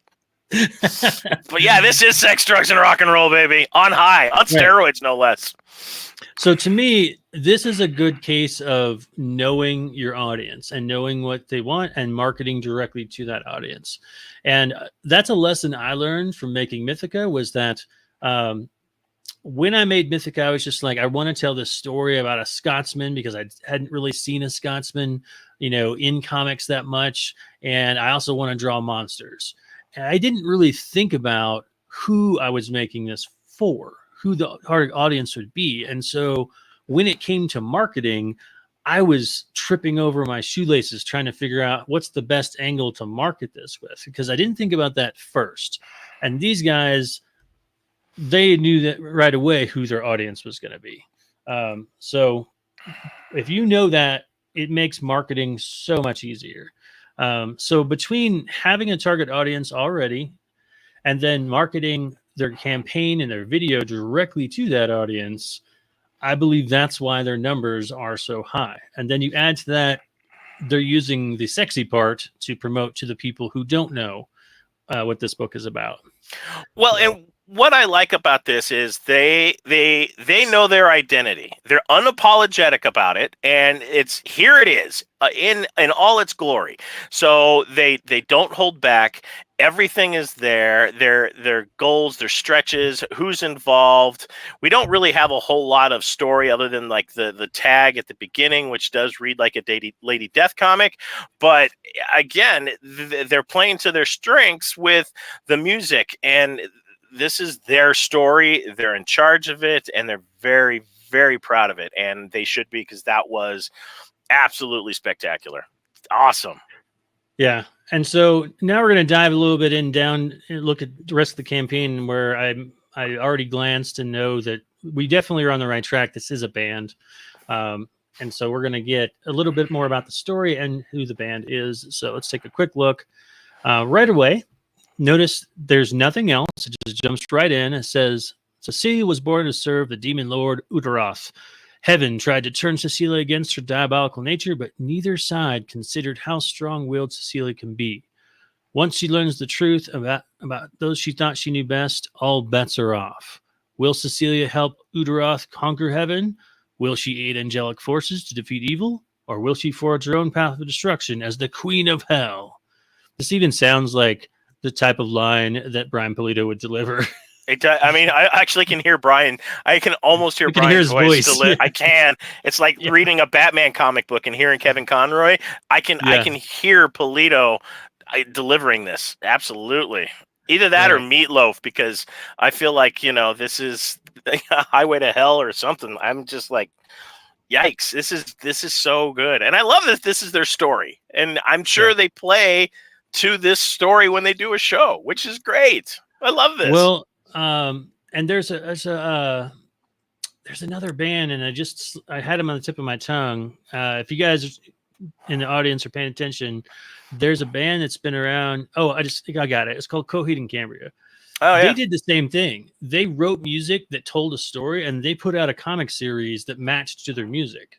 But yeah, this is sex, drugs, and rock and roll, baby. On high, on steroids, no less.
So to me, this is a good case of knowing your audience and knowing what they want and marketing directly to that audience. And that's a lesson I learned from making Mythica, was that when I made Mythica, I was just like, I want to tell this story about a Scotsman, because I hadn't really seen a Scotsman, in comics that much. And I also want to draw monsters. And I didn't really think about who I was making this for, who the target audience would be. And so when it came to marketing, I was tripping over my shoelaces trying to figure out what's the best angle to market this with, because I didn't think about that first. And these guys, they knew that right away who their audience was going to be. So if you know that, it makes marketing so much easier. So between having a target audience already and then marketing their campaign and their video directly to that audience, I believe that's why their numbers are so high. And then you add to that, they're using the sexy part to promote to the people who don't know what this book is about.
Well, and what I like about this is they know their identity. They're unapologetic about it, and here it is in all its glory. So they don't hold back. Everything is there. Their goals, their stretches, who's involved. We don't really have a whole lot of story other than like the tag at the beginning, which does read like a Lady Death comic. But again, they're playing to their strengths with the music, and this is their story. They're in charge of it, and they're very, very proud of it. And they should be, because that was absolutely spectacular. Awesome.
Yeah. And so now we're going to dive a little bit down and look at the rest of the campaign, where I already glanced and know that we definitely are on the right track. This is a band. And so we're going to get a little bit more about the story and who the band is. So let's take a quick look right away. Notice there's nothing else. It just jumps right in. It says, Cecilia was born to serve the demon lord Udaroth. Heaven tried to turn Cecilia against her diabolical nature, but neither side considered how strong-willed Cecilia can be. Once she learns the truth about those she thought she knew best, all bets are off. Will Cecilia help Udaroth conquer heaven? Will she aid angelic forces to defeat evil? Or will she forge her own path of destruction as the Queen of Hell? This even sounds like the type of line that Brian Pulido would deliver.
I mean, I actually can hear Brian. I can almost hear Brian's voice. I can. It's like reading a Batman comic book and hearing Kevin Conroy. I can hear Pulido delivering this. Absolutely. Either that or Meatloaf, because I feel like, this is Highway to Hell or something. I'm just like, yikes. This is so good. And I love that this is their story. And I'm sure they play to this story when they do a show, which is great. I love this.
Well, and there's another band, and I had them on the tip of my tongue. If you guys in the audience are paying attention, there's a band that's been around. Oh, I got it. It's called Coheed and Cambria. Oh, yeah. They did the same thing. They wrote music that told a story, and they put out a comic series that matched to their music.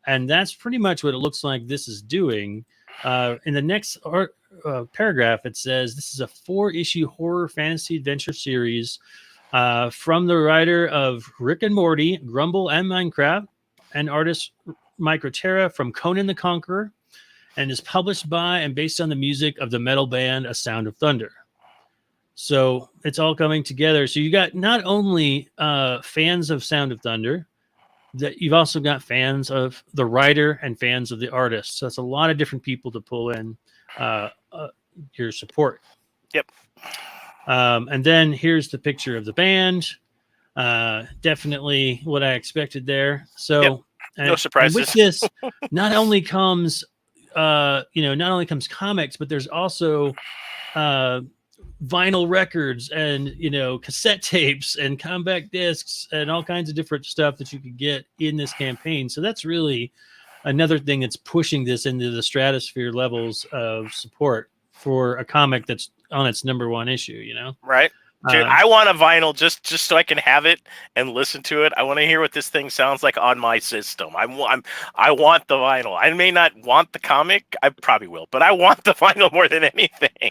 And that's pretty much what it looks like this is doing. In the next paragraph, it says this is a 4-issue horror fantasy adventure series from the writer of Rick and Morty, Grumble, and Minecraft, and artist Microterra from Conan the Conqueror, and is published by and based on the music of the metal band A Sound of Thunder. So it's all coming together. So you got not only fans of Sound of Thunder, that you've also got fans of the writer and fans of the artist. So it's a lot of different people to pull in your support.
Yep.
And then here's the picture of the band. Definitely what I expected there. So
no surprises.
With this, not only comes comics, but there's also vinyl records and cassette tapes and compact discs and all kinds of different stuff that you could get in this campaign. So that's really another thing that's pushing this into the stratosphere levels of support for a comic that's on its #1 issue.
Right. Dude, I want a vinyl just so I can have it and listen to it. I want to hear what this thing sounds like on my system. I want the vinyl. I may not want the comic. I probably will, but I want the vinyl more than anything.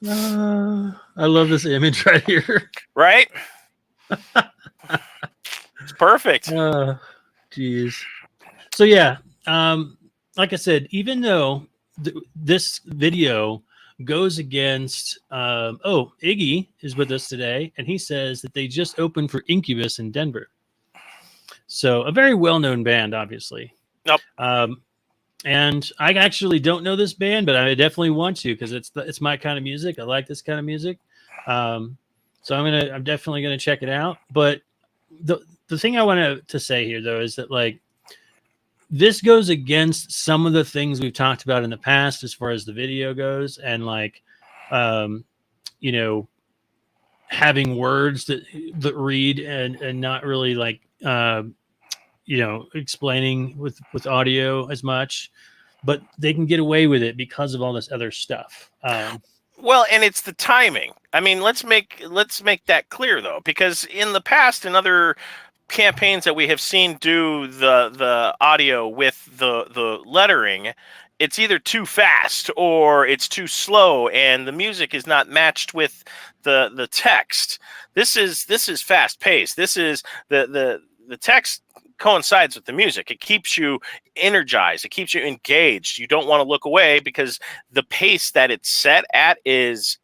I love this image right here.
Right? It's perfect.
Geez. So yeah, like I said, even though this video goes against Iggy is with us today, and he says that they just opened for Incubus in Denver. So a very well-known band, obviously.
Nope.
And I actually don't know this band, but I definitely want to because it's my kind of music. I like this kind of music. So I'm definitely gonna check it out. But the thing I want to say here though is that like this goes against some of the things we've talked about in the past as far as the video goes, and like having words that read and not really like explaining with audio as much, but they can get away with it because of all this other stuff.
Well, and it's the timing. I mean, let's make that clear though, because in the past, in other campaigns that we have seen do the audio with the lettering, it's either too fast or it's too slow, and the music is not matched with the text. This is fast paced. This is the text coincides with the music. It keeps you energized. It keeps you engaged. You don't want to look away because the pace that it's set at is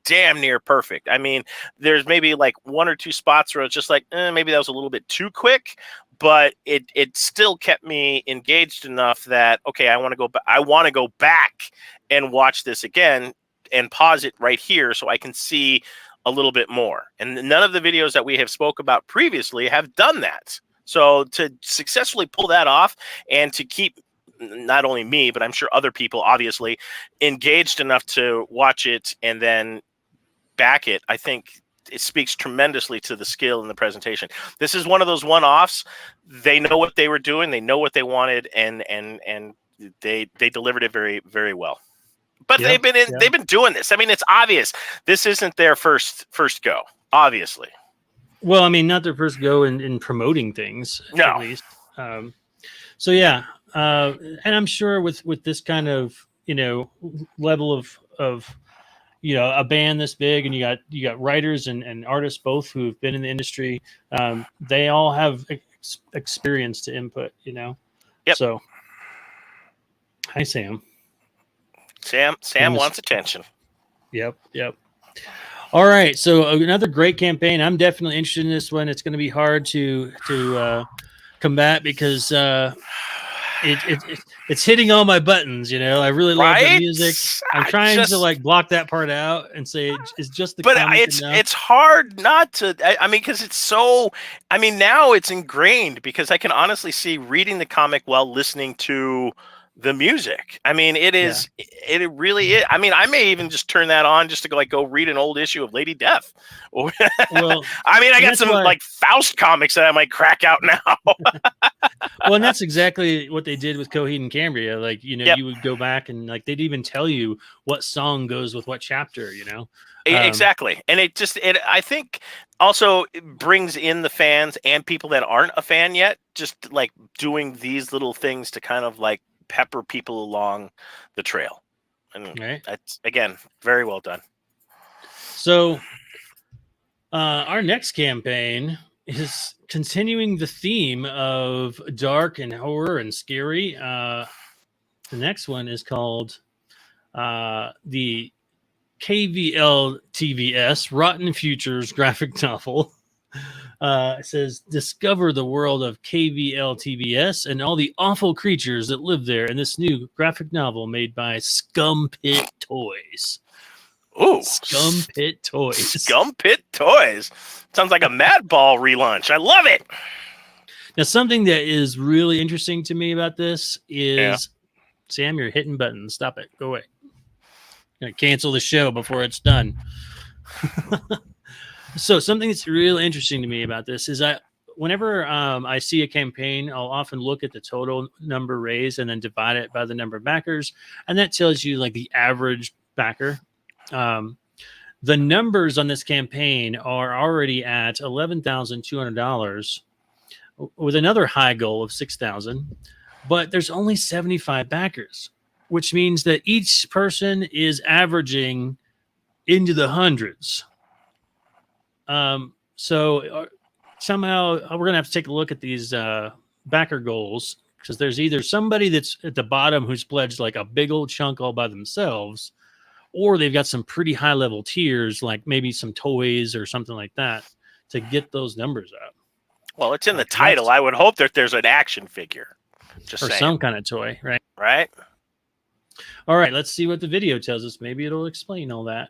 damn near perfect. I mean, there's maybe like 1 or 2 spots where it's just like, maybe that was a little bit too quick, but it still kept me engaged enough that, okay, I want to go back and watch this again and pause it right here so I can see a little bit more. And none of the videos that we have spoke about previously have done that. So to successfully pull that off and to keep not only me, but I'm sure other people obviously engaged enough to watch it and then back it, I think it speaks tremendously to the skill in the presentation. This is one of those one-offs. They know what they were doing. They know what they wanted, and they delivered it very, very well. But they've been doing this. I mean, it's obvious. This isn't their first go, obviously.
Well, I mean, not their first go in promoting things,
no.
At least. So yeah, and I'm sure with this kind of level of a band this big, and you got writers and artists both who have been in the industry, they all have experience to input. Yep. So, hi Sam.
Sam wants attention.
Yep. All right, so another great campaign. I'm definitely interested in this one. It's going to be hard to combat because it's hitting all my buttons. I really love the music. I'm trying to like block that part out and say it's just the.
But
comic
it's
enough.
it's hard not to. I mean, because it's so. I mean, now it's ingrained because I can honestly see reading the comic while listening to the music. I mean, it is. Yeah. It really is. I mean, I may even just turn that on just to go read an old issue of Lady Death. Well, I mean, I got some like Faust comics that I might crack out now.
Well, and that's exactly what they did with Coheed and Cambria. Like, you would go back and like they'd even tell you what song goes with what chapter.
Exactly, and it I think also brings in the fans and people that aren't a fan yet, just like doing these little things to kind of like pepper people along the trail. And that's, again, very well done.
So our next campaign is continuing the theme of dark and horror and scary. The next one is called the KVL TVS Rotten Futures graphic novel. It says, discover the world of KVL TVS and all the awful creatures that live there in this new graphic novel made by Scum Pit Toys.
Ooh,
Scum Pit Toys.
Scum Pit Toys. Sounds like a Madball relaunch. I love it.
Now, something that is really interesting to me about this is, Sam, you're hitting buttons. Stop it. Go away. Gonna cancel the show before it's done. So something that's really interesting to me about this is whenever I see a campaign, I'll often look at the total number raised and then divide it by the number of backers, and that tells you like the average backer. The numbers on this campaign are already at $11,200 with another high goal of $6,000, but there's only 75 backers, which means that each person is averaging into the hundreds. So somehow we're going to have to take a look at these backer goals, because there's either somebody that's at the bottom who's pledged like a big old chunk all by themselves, or they've got some pretty high level tiers, like maybe some toys or something like that, to get those numbers up.
Well, it's in the title. I would hope that there's an action figure. Just
or
saying.
some kind of toy, right?
Right?
All right, let's see what the video tells us. Maybe it'll explain all that.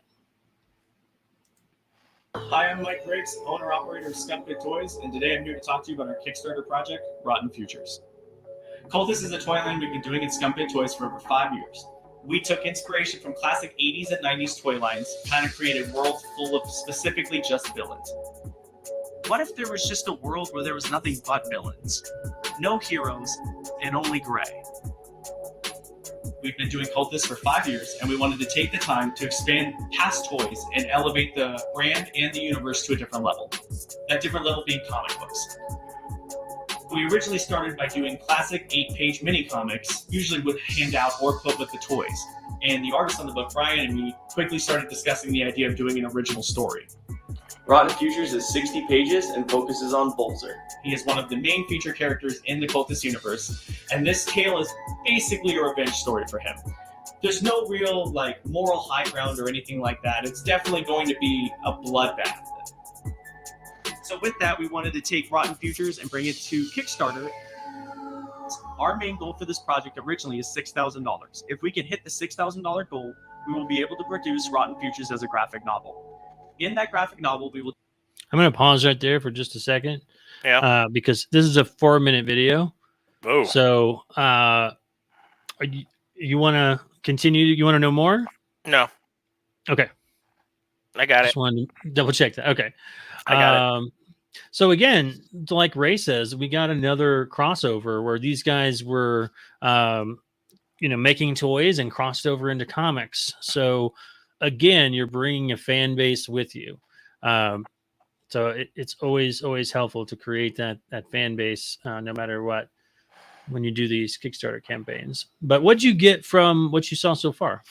Hi, I'm Mike Briggs, owner-operator of Scumpit Toys, and today I'm here to talk to you about our Kickstarter project, Rotten Futures. Cultist is a toy line we've been doing at Scumpit Toys for over 5 years. We took inspiration from classic 80s and 90s toy lines, kind of created worlds full of specifically just villains. What if there was just a world where there was nothing but villains? No heroes, and only gray. We've been doing Cultist for 5 years, and we wanted to take the time to expand past toys and elevate the brand and the universe to a different level. That different level being comic books. We originally started by doing classic 8-page mini comics, usually with handout or put with the toys. And the artist on the book, Brian, and me quickly started discussing the idea of doing an original story.
Rotten Futures is 60 pages and focuses on Bolzer.
He is one of the main feature characters in the Cultist universe, and this tale is basically a revenge story for him. There's no real moral high ground or anything like that. It's definitely going to be a bloodbath. So with that, we wanted to take Rotten Futures and bring it to Kickstarter. Our main goal for this project originally is $6,000. If we can hit the $6,000 goal, we will be able to produce Rotten Futures as a graphic novel. In that graphic novel, we will...
I'm going to pause right there for just a second.
Yeah.
Because this is a 4-minute video.
Oh.
So you want to continue? You want to know more?
No.
Okay.
I got
Just
it.
wanted to double check that. Okay.
I got it.
So again, like Ray says, we got another crossover where these guys were, making toys and crossed over into comics. So again, you're bringing a fan base with you. So it's always helpful to create that fan base, no matter what, when you do these Kickstarter campaigns. But what'd you get from what you saw so far?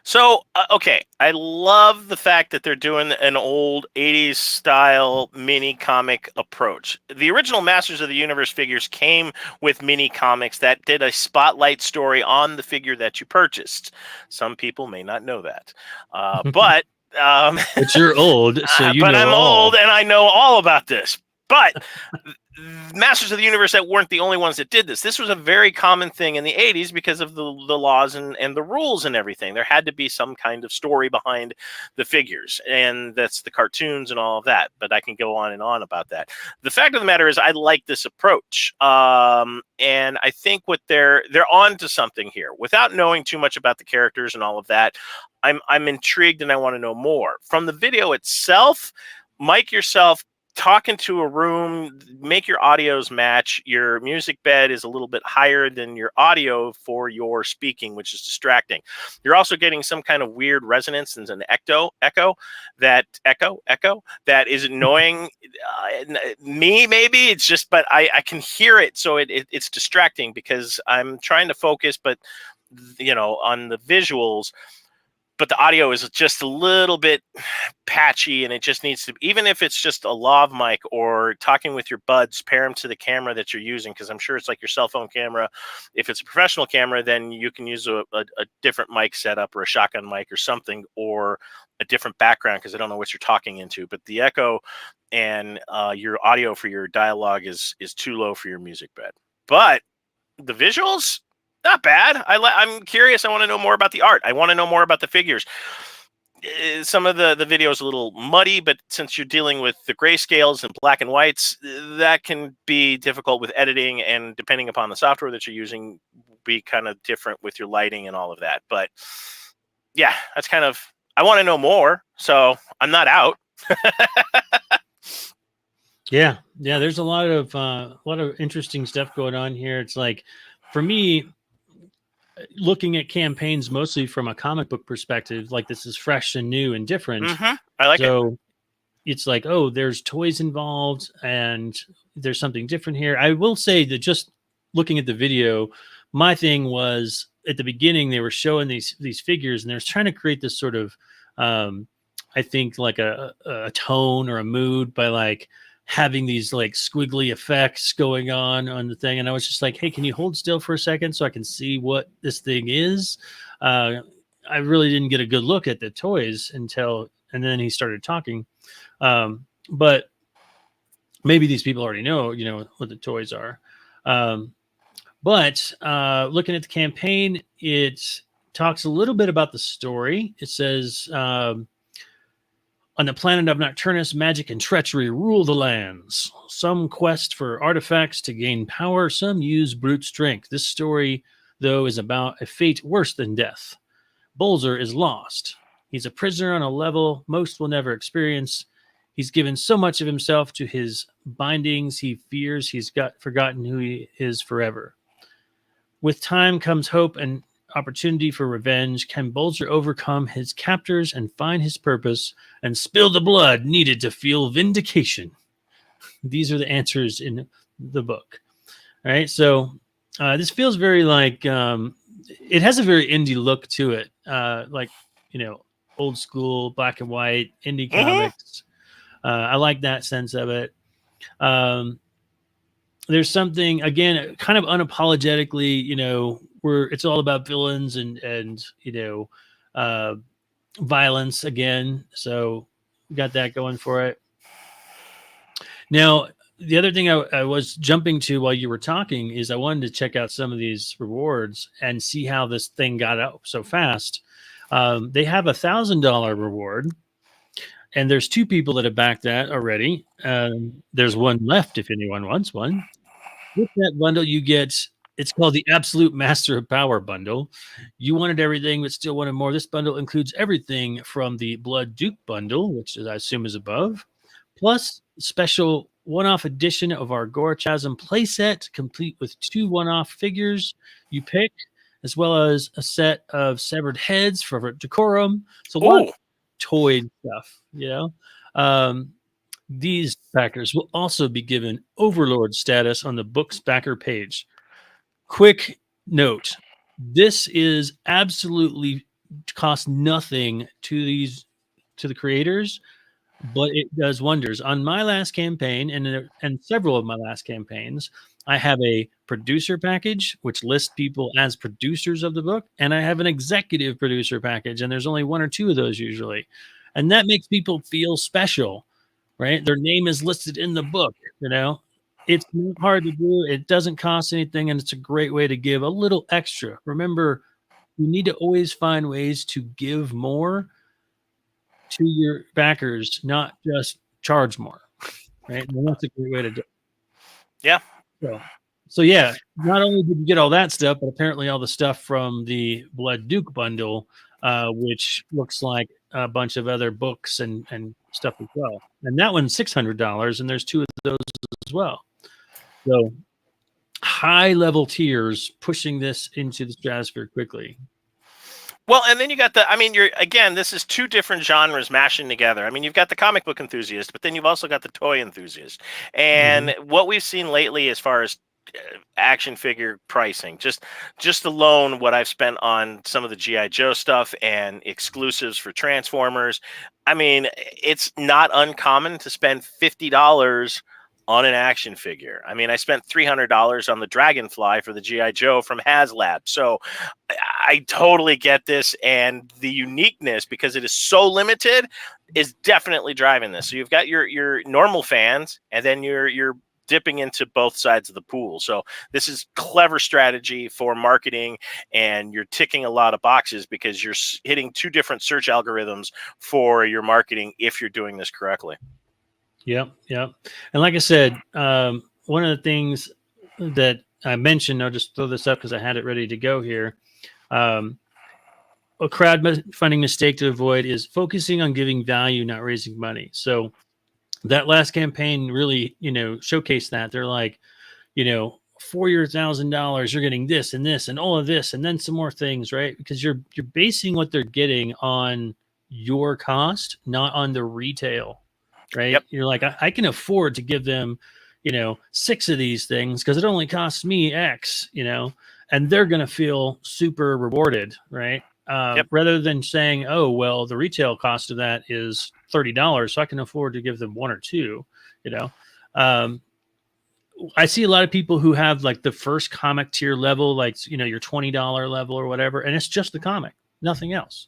So, okay, I love the fact that they're doing an old 80s style mini comic approach. The original Masters of the Universe figures came with mini comics that did a spotlight story on the figure that you purchased. Some people may not know that. But
you're old, so you know.
But I'm
all.
old and I know all about this. But Masters of the Universe that weren't the only ones that did this. This was a very common thing in the 80s because of the laws and the rules and everything. There had to be some kind of story behind the figures, and that's the cartoons and all of that. But I can go on and on about that. The fact of the matter is I like this approach. And I think what they're on to something here. Without knowing too much about the characters and all of that, I'm intrigued and I want to know more. From the video itself, Mike yourself, talking to a room, make your audios match. Your music bed is a little bit higher than your audio for your speaking, which is distracting. You're also getting some kind of weird resonance and an echo that is annoying me. Maybe it's just, but I can hear it, so it's distracting because I'm trying to focus, but on the visuals. But the audio is just a little bit patchy, and it just needs to, even if it's just a lav mic or talking with your buds, pair them to the camera that you're using, because I'm sure it's like your cell phone camera. If it's a professional camera, then you can use a different mic setup or a shotgun mic or something, or a different background, because I don't know what you're talking into. But the echo and your audio for your dialogue is too low for your music bed. But the visuals, not bad. I'm curious. I want to know more about the art. I want to know more about the figures. Some of the video is a little muddy, but since you're dealing with the grayscales and black and whites, that can be difficult with editing, and depending upon the software that you're using, be kind of different with your lighting and all of that. But yeah, that's kind of, I want to know more, so I'm not out.
Yeah, yeah. There's a lot of interesting stuff going on here. It's like, for me, looking at campaigns mostly from a comic book perspective, like this is fresh and new and different.
I like it.
So it's like, oh, there's toys involved and there's something different here. I will say that just looking at the video, my thing was at the beginning they were showing these figures and they're trying to create this sort of I think like a tone or a mood by like having these like squiggly effects going on the thing. And I was just like, hey, can you hold still for a second so I can see what this thing is? I really didn't get a good look at the toys and then he started talking. But maybe these people already know, what the toys are. But looking at the campaign, it talks a little bit about the story. It says, on the planet of Nocturnus, magic and treachery rule the lands. Some quest for artifacts to gain power, some use brute strength. This story, though, is about a fate worse than death. Bolzer is lost. He's a prisoner on a level most will never experience. He's given so much of himself to his bindings, he fears he's forgotten who he is forever. With time comes hope and opportunity for revenge. Can Bolzer overcome his captors and find his purpose and spill the blood needed to feel vindication? These are the answers in the book. All right. So this feels very like it has a very indie look to it. Like, old school black and white indie comics. I like that sense of it. There's something, again, kind of unapologetically, where it's all about villains and violence again. So we got that going for it. Now, the other thing I was jumping to while you were talking is I wanted to check out some of these rewards and see how this thing got up so fast. They have $1,000 reward. And there's 2 people that have backed that already. There's one left if anyone wants one. With that bundle, you get, it's called the Absolute Master of Power bundle. You wanted everything, but still wanted more. This bundle includes everything from the Blood Duke bundle, which I assume is above, plus special one-off edition of our Gore Chasm playset, complete with 2 one-off figures you pick, as well as a set of severed heads for decorum. So a lot of toy stuff, These backers will also be given Overlord status on the book's backer page. Quick note, this is absolutely cost nothing to the creators, but it does wonders. On my last campaign and several of my last campaigns, I have a producer package, which lists people as producers of the book, and I have an executive producer package, and there's only 1 or 2 of those usually. And that makes people feel special, right? Their name is listed in the book, It's not hard to do. It doesn't cost anything, and it's a great way to give a little extra. Remember, you need to always find ways to give more to your backers, not just charge more, right? And that's a great way to do it.
Yeah.
So yeah, not only did you get all that stuff, but apparently all the stuff from the Blood Duke bundle, which looks like a bunch of other books and stuff as well. And that one's $600, and there's 2 of those as well. So high level tiers pushing this into the stratosphere quickly.
Well, and then you got this is 2 different genres mashing together. I mean, you've got the comic book enthusiast, but then you've also got the toy enthusiast. And what we've seen lately as far as action figure pricing, just alone what I've spent on some of the G.I. Joe stuff and exclusives for Transformers. I mean, it's not uncommon to spend $50 on an action figure. I mean, I spent $300 on the Dragonfly for the G.I. Joe from HasLab. So I totally get this, and the uniqueness, because it is so limited, is definitely driving this. So you've got your normal fans, and then you're dipping into both sides of the pool. So this is clever strategy for marketing, and you're ticking a lot of boxes because you're hitting 2 different search algorithms for your marketing if you're doing this correctly.
Yep. And like I said, one of the things that I mentioned, I'll just throw this up because I had it ready to go here. a crowdfunding mistake to avoid is focusing on giving value, not raising money. So that last campaign really, showcased that. They're like, for your $1,000, you're getting this and all of this, and then some more things, right? Because you're basing what they're getting on your cost, not on the retail, right?
Yep.
You're like, I can afford to give them, 6 of these things because it only costs me X, and they're going to feel super rewarded, right? Rather than saying, oh, well, the retail cost of that is $30, so I can afford to give them 1 or 2, I see a lot of people who have like the first comic tier level, like, your $20 level or whatever, and it's just the comic, nothing else.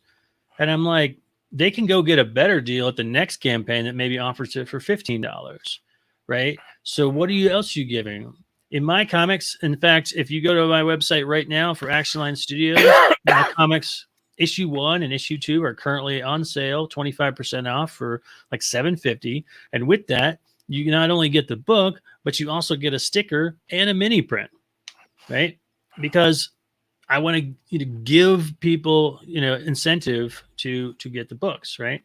And I'm like, they can go get a better deal at the next campaign that maybe offers it for $15, right? So what else are you giving them? In my comics, in fact, if you go to my website right now for Action Line Studios, my comics issue 1 and issue 2 are currently on sale, 25% off for like $7.50. And with that, you not only get the book, but you also get a sticker and a mini print, right? Because I want to give people, incentive to get the books, right?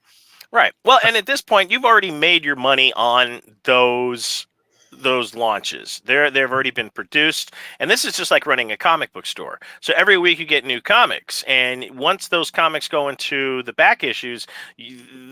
Right. Well, and at this point, you've already made your money on those launches. They've already been produced, and this is just like running a comic book store. So every week you get new comics, and once those comics go into the back issues,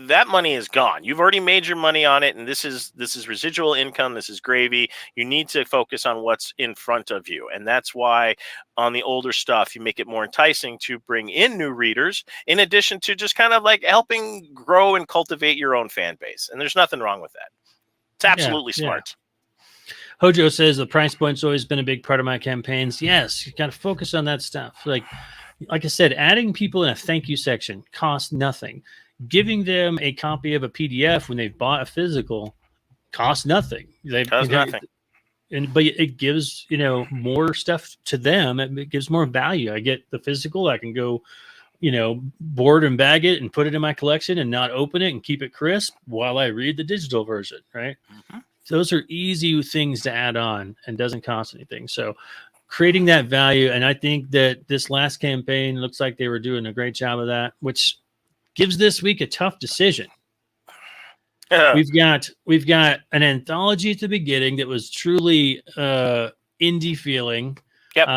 that money is gone. You've already made your money on it, and this is residual income. This is gravy. You need to focus on what's in front of you, and that's why on the older stuff you make it more enticing to bring in new readers, in addition to just kind of like helping grow and cultivate your own fan base. And there's nothing wrong with that. It's absolutely smart.
Hojo says the price point's always been a big part of my campaigns. Yes, you got to focus on that stuff. Like I said, adding people in a thank you section costs nothing. Giving them a copy of a PDF when they've bought a physical costs nothing.
Nothing.
But it gives more stuff to them. It gives more value. I get the physical. I can go, board and bag it and put it in my collection and not open it and keep it crisp while I read the digital version. Right. Mm-hmm. Those are easy things to add on and doesn't cost anything. So creating that value. And I think that this last campaign looks like they were doing a great job of that, which gives this week a tough decision. We've got an anthology at the beginning that was truly indie feeling.
Yep.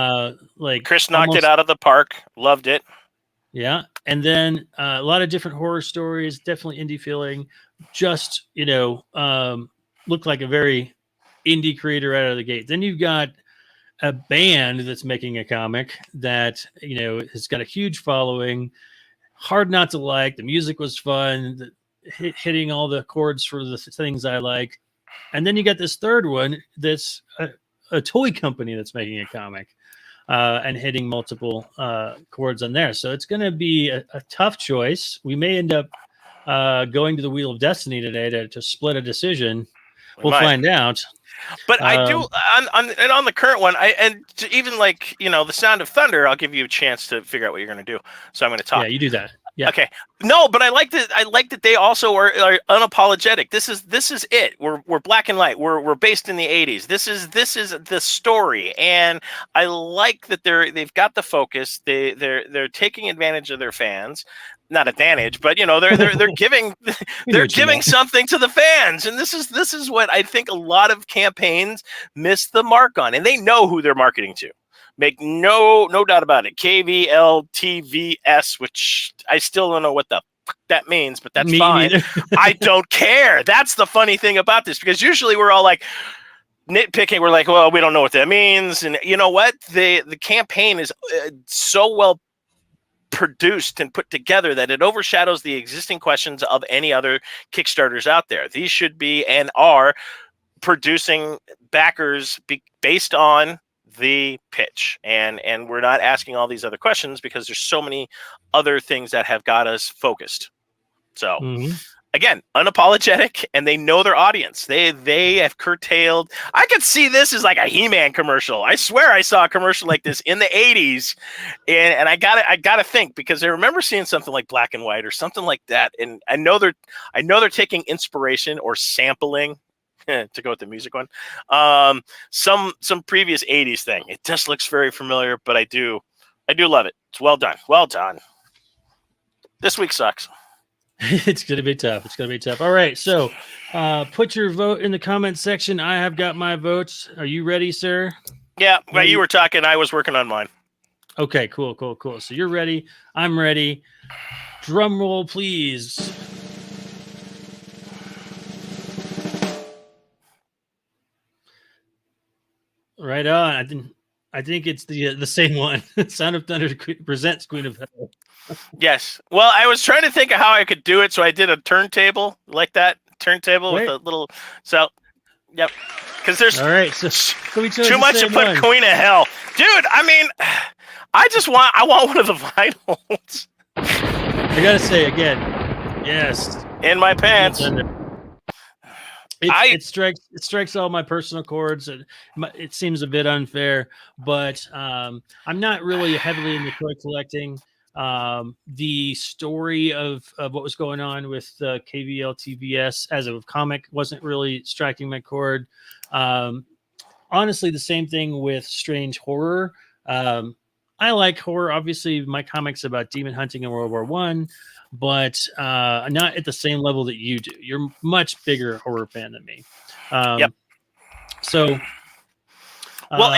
Like
Chris knocked it out of the park. Loved it.
Yeah. And then a lot of different horror stories, definitely indie feeling. Just, looked like a very indie creator out of the gate. Then you've got a band that's making a comic that, has got a huge following, hard not to like. The music was fun, hitting all the chords for the things I like. And then you got this third one that's a toy company that's making a comic and hitting multiple chords on there. So it's going to be a tough choice. We may end up going to the Wheel of Destiny today to split a decision. We'll find out.
But I do on the current one, even like, the Sound of Thunder, I'll give you a chance to figure out what you're going to do. So I'm going to talk.
Yeah, you do that. Yeah.
Okay. No, but I like that they also are unapologetic. This is it. We're black and white. We're based in the 80s. This is the story, and I like that they've got the focus. They're taking advantage of their fans. Not advantage, but they're giving something to the fans, and this is what I think a lot of campaigns miss the mark on, and they know who they're marketing to. Make no doubt about it. KVLTVS, which I still don't know what the fuck that means, but that's fine. I don't care. That's the funny thing about this, because usually we're all like nitpicking. We're like, well, we don't know what that means, and you know what? The campaign is so well produced and put together that it overshadows the existing questions of any other Kickstarters out there. These should be and are producing backers based on the pitch, and we're not asking all these other questions because there's so many other things that have got us focused. So again, unapologetic, and they know their audience. They have curtailed. I could see this as like a He-Man commercial. I swear I saw a commercial like this in the 80s, and I gotta think, because I remember seeing something like Black and White or something like that, and I know they're taking inspiration or sampling to go with the music one. Some previous 80s thing. It just looks very familiar, but I do love it. It's well done. Well done. This week sucks.
It's going to be tough. It's going to be tough. All right. So put your vote in the comment section. I have got my votes. Are you ready, sir?
Yeah, while you were talking, I was working on mine.
Okay, cool. So you're ready. I'm ready. Drum roll, please. Right on. I think it's the same one. Sound of Thunder presents Queen of Hell.
Yes. Well, I was trying to think of how I could do it, so I did a turntable like that. Turntable with a little. So, yep. Because there's
all right. So we chose
too much to put
one.
Queen of Hell, dude. I mean, I want one of the vinyls.
I gotta say again, yes.
In my pants.
It strikes all my personal chords. It seems a bit unfair, but I'm not really heavily into toy collecting. The story of what was going on with KVL TVS as a comic wasn't really striking my chord. Honestly, the same thing with Strange Horror. I like horror. Obviously, my comics about demon hunting in World War I, but not at the same level that you do. You're much bigger horror fan than me.
Yep.
So,
well,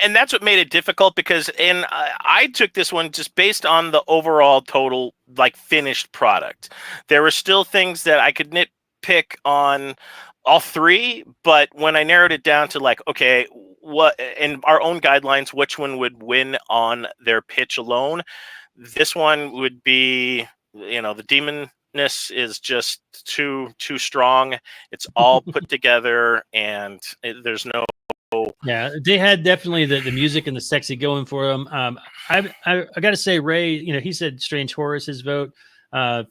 and that's what made it difficult because I took this one just based on the overall total like finished product. There were still things that I could nitpick on all three, but when I narrowed it down to like, okay, what in our own guidelines, which one would win on their pitch alone? This one would be, the demonness is just too strong. It's all put together, and there's no.
Yeah, they had definitely the music and the sexy going for them. I got to say, Ray, he said Strange Horror is his vote,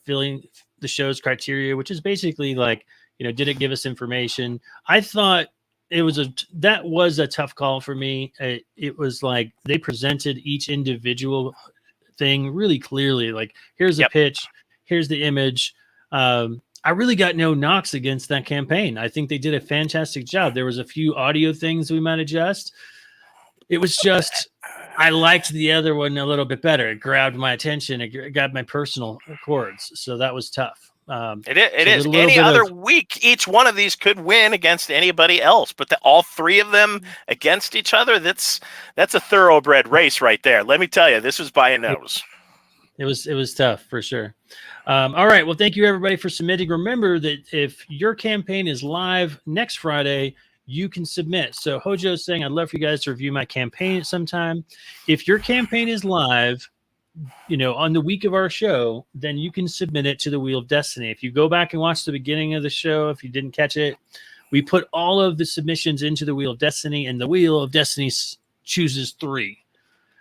filling the show's criteria, which is basically like, did it give us information? I thought that was a tough call for me. It was like they presented each individual thing really clearly. Like, here's the pitch, here's the image. I really got no knocks against that campaign. I think they did a fantastic job. There was a few audio things we might adjust. It was just, I liked the other one a little bit better. It grabbed my attention. It got my personal chords. So that was tough.
It is. Any other week, each one of these could win against anybody else, but all three of them against each other, that's a thoroughbred race right there. Let me tell you, this was by a nose.
It was tough for sure. All right. Well, thank you everybody for submitting. Remember that if your campaign is live next Friday, you can submit. So Hojo's saying, I'd love for you guys to review my campaign at some time. If your campaign is live, on the week of our show, then you can submit it to the Wheel of Destiny. If you go back and watch the beginning of the show, if you didn't catch it, we put all of the submissions into the Wheel of Destiny, and the Wheel of Destiny chooses 3,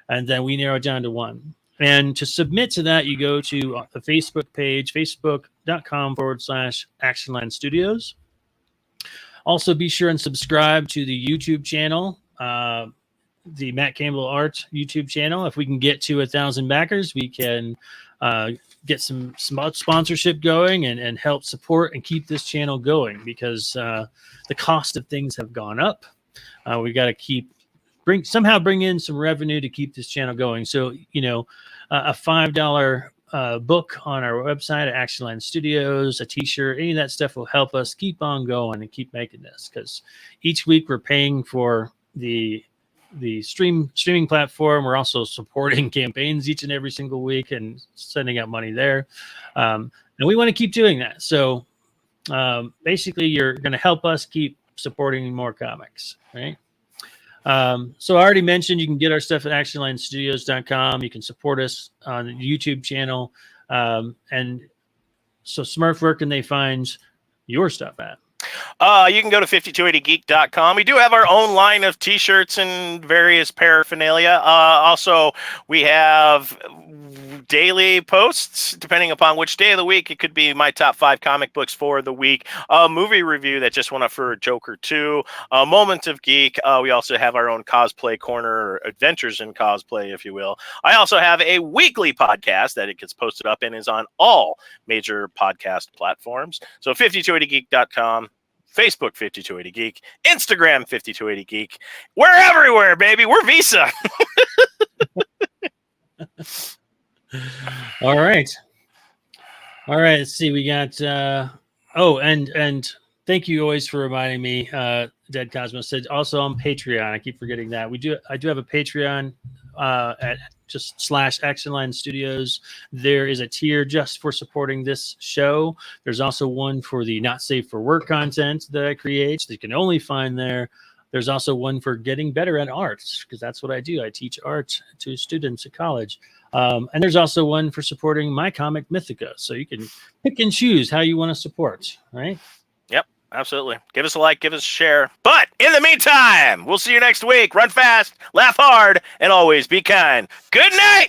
and then we narrow it down to 1. And to submit to that, you go to the Facebook page, facebook.com/Actionline Studios. Also, be sure and subscribe to the YouTube channel, the Matt Campbell Art YouTube channel. If we can get to 1,000 backers, we can get some sponsorship going and help support and keep this channel going, because the cost of things have gone up. We got to bring in some revenue to keep this channel going. So, a $5 book on our website at Actionline Studios, a t-shirt, any of that stuff will help us keep on going and keep making this, because each week we're paying for the streaming platform. We're also supporting campaigns each and every single week and sending out money there. And we want to keep doing that. So basically you're going to help us keep supporting more comics, right? So I already mentioned you can get our stuff at actionlinestudios.com. You can support us on the YouTube channel. And so Smurf, where can they find your stuff at?
You can go to 5280geek.com. We do have our own line of t-shirts and various paraphernalia. Also, we have daily posts, depending upon which day of the week. It could be my top 5 comic books for the week, a movie review that just went up for Joker 2, a Moment of Geek. We also have our own cosplay corner, or adventures in cosplay, if you will. I also have a weekly podcast that it gets posted up and is on all major podcast platforms. So 5280geek.com. Facebook 5280geek, Instagram 5280geek. We're everywhere, baby. We're Visa.
All right. All right, let's see. We got and thank you always for reminding me. Dead Cosmos said also on Patreon. I keep forgetting that I do have a Patreon at just /Action Studios. There is a tier just for supporting this show. There's also one for the not safe for work content that I create that you can only find there. There's also one for getting better at art, because that's what I do. I teach art to students at college. And there's also one for supporting my comic Mythica. So you can pick and choose how you want to support, right?
Yep, absolutely. Give us a like, give us a share. But in the meantime, we'll see you next week. Run fast, laugh hard, and always be kind. Good night.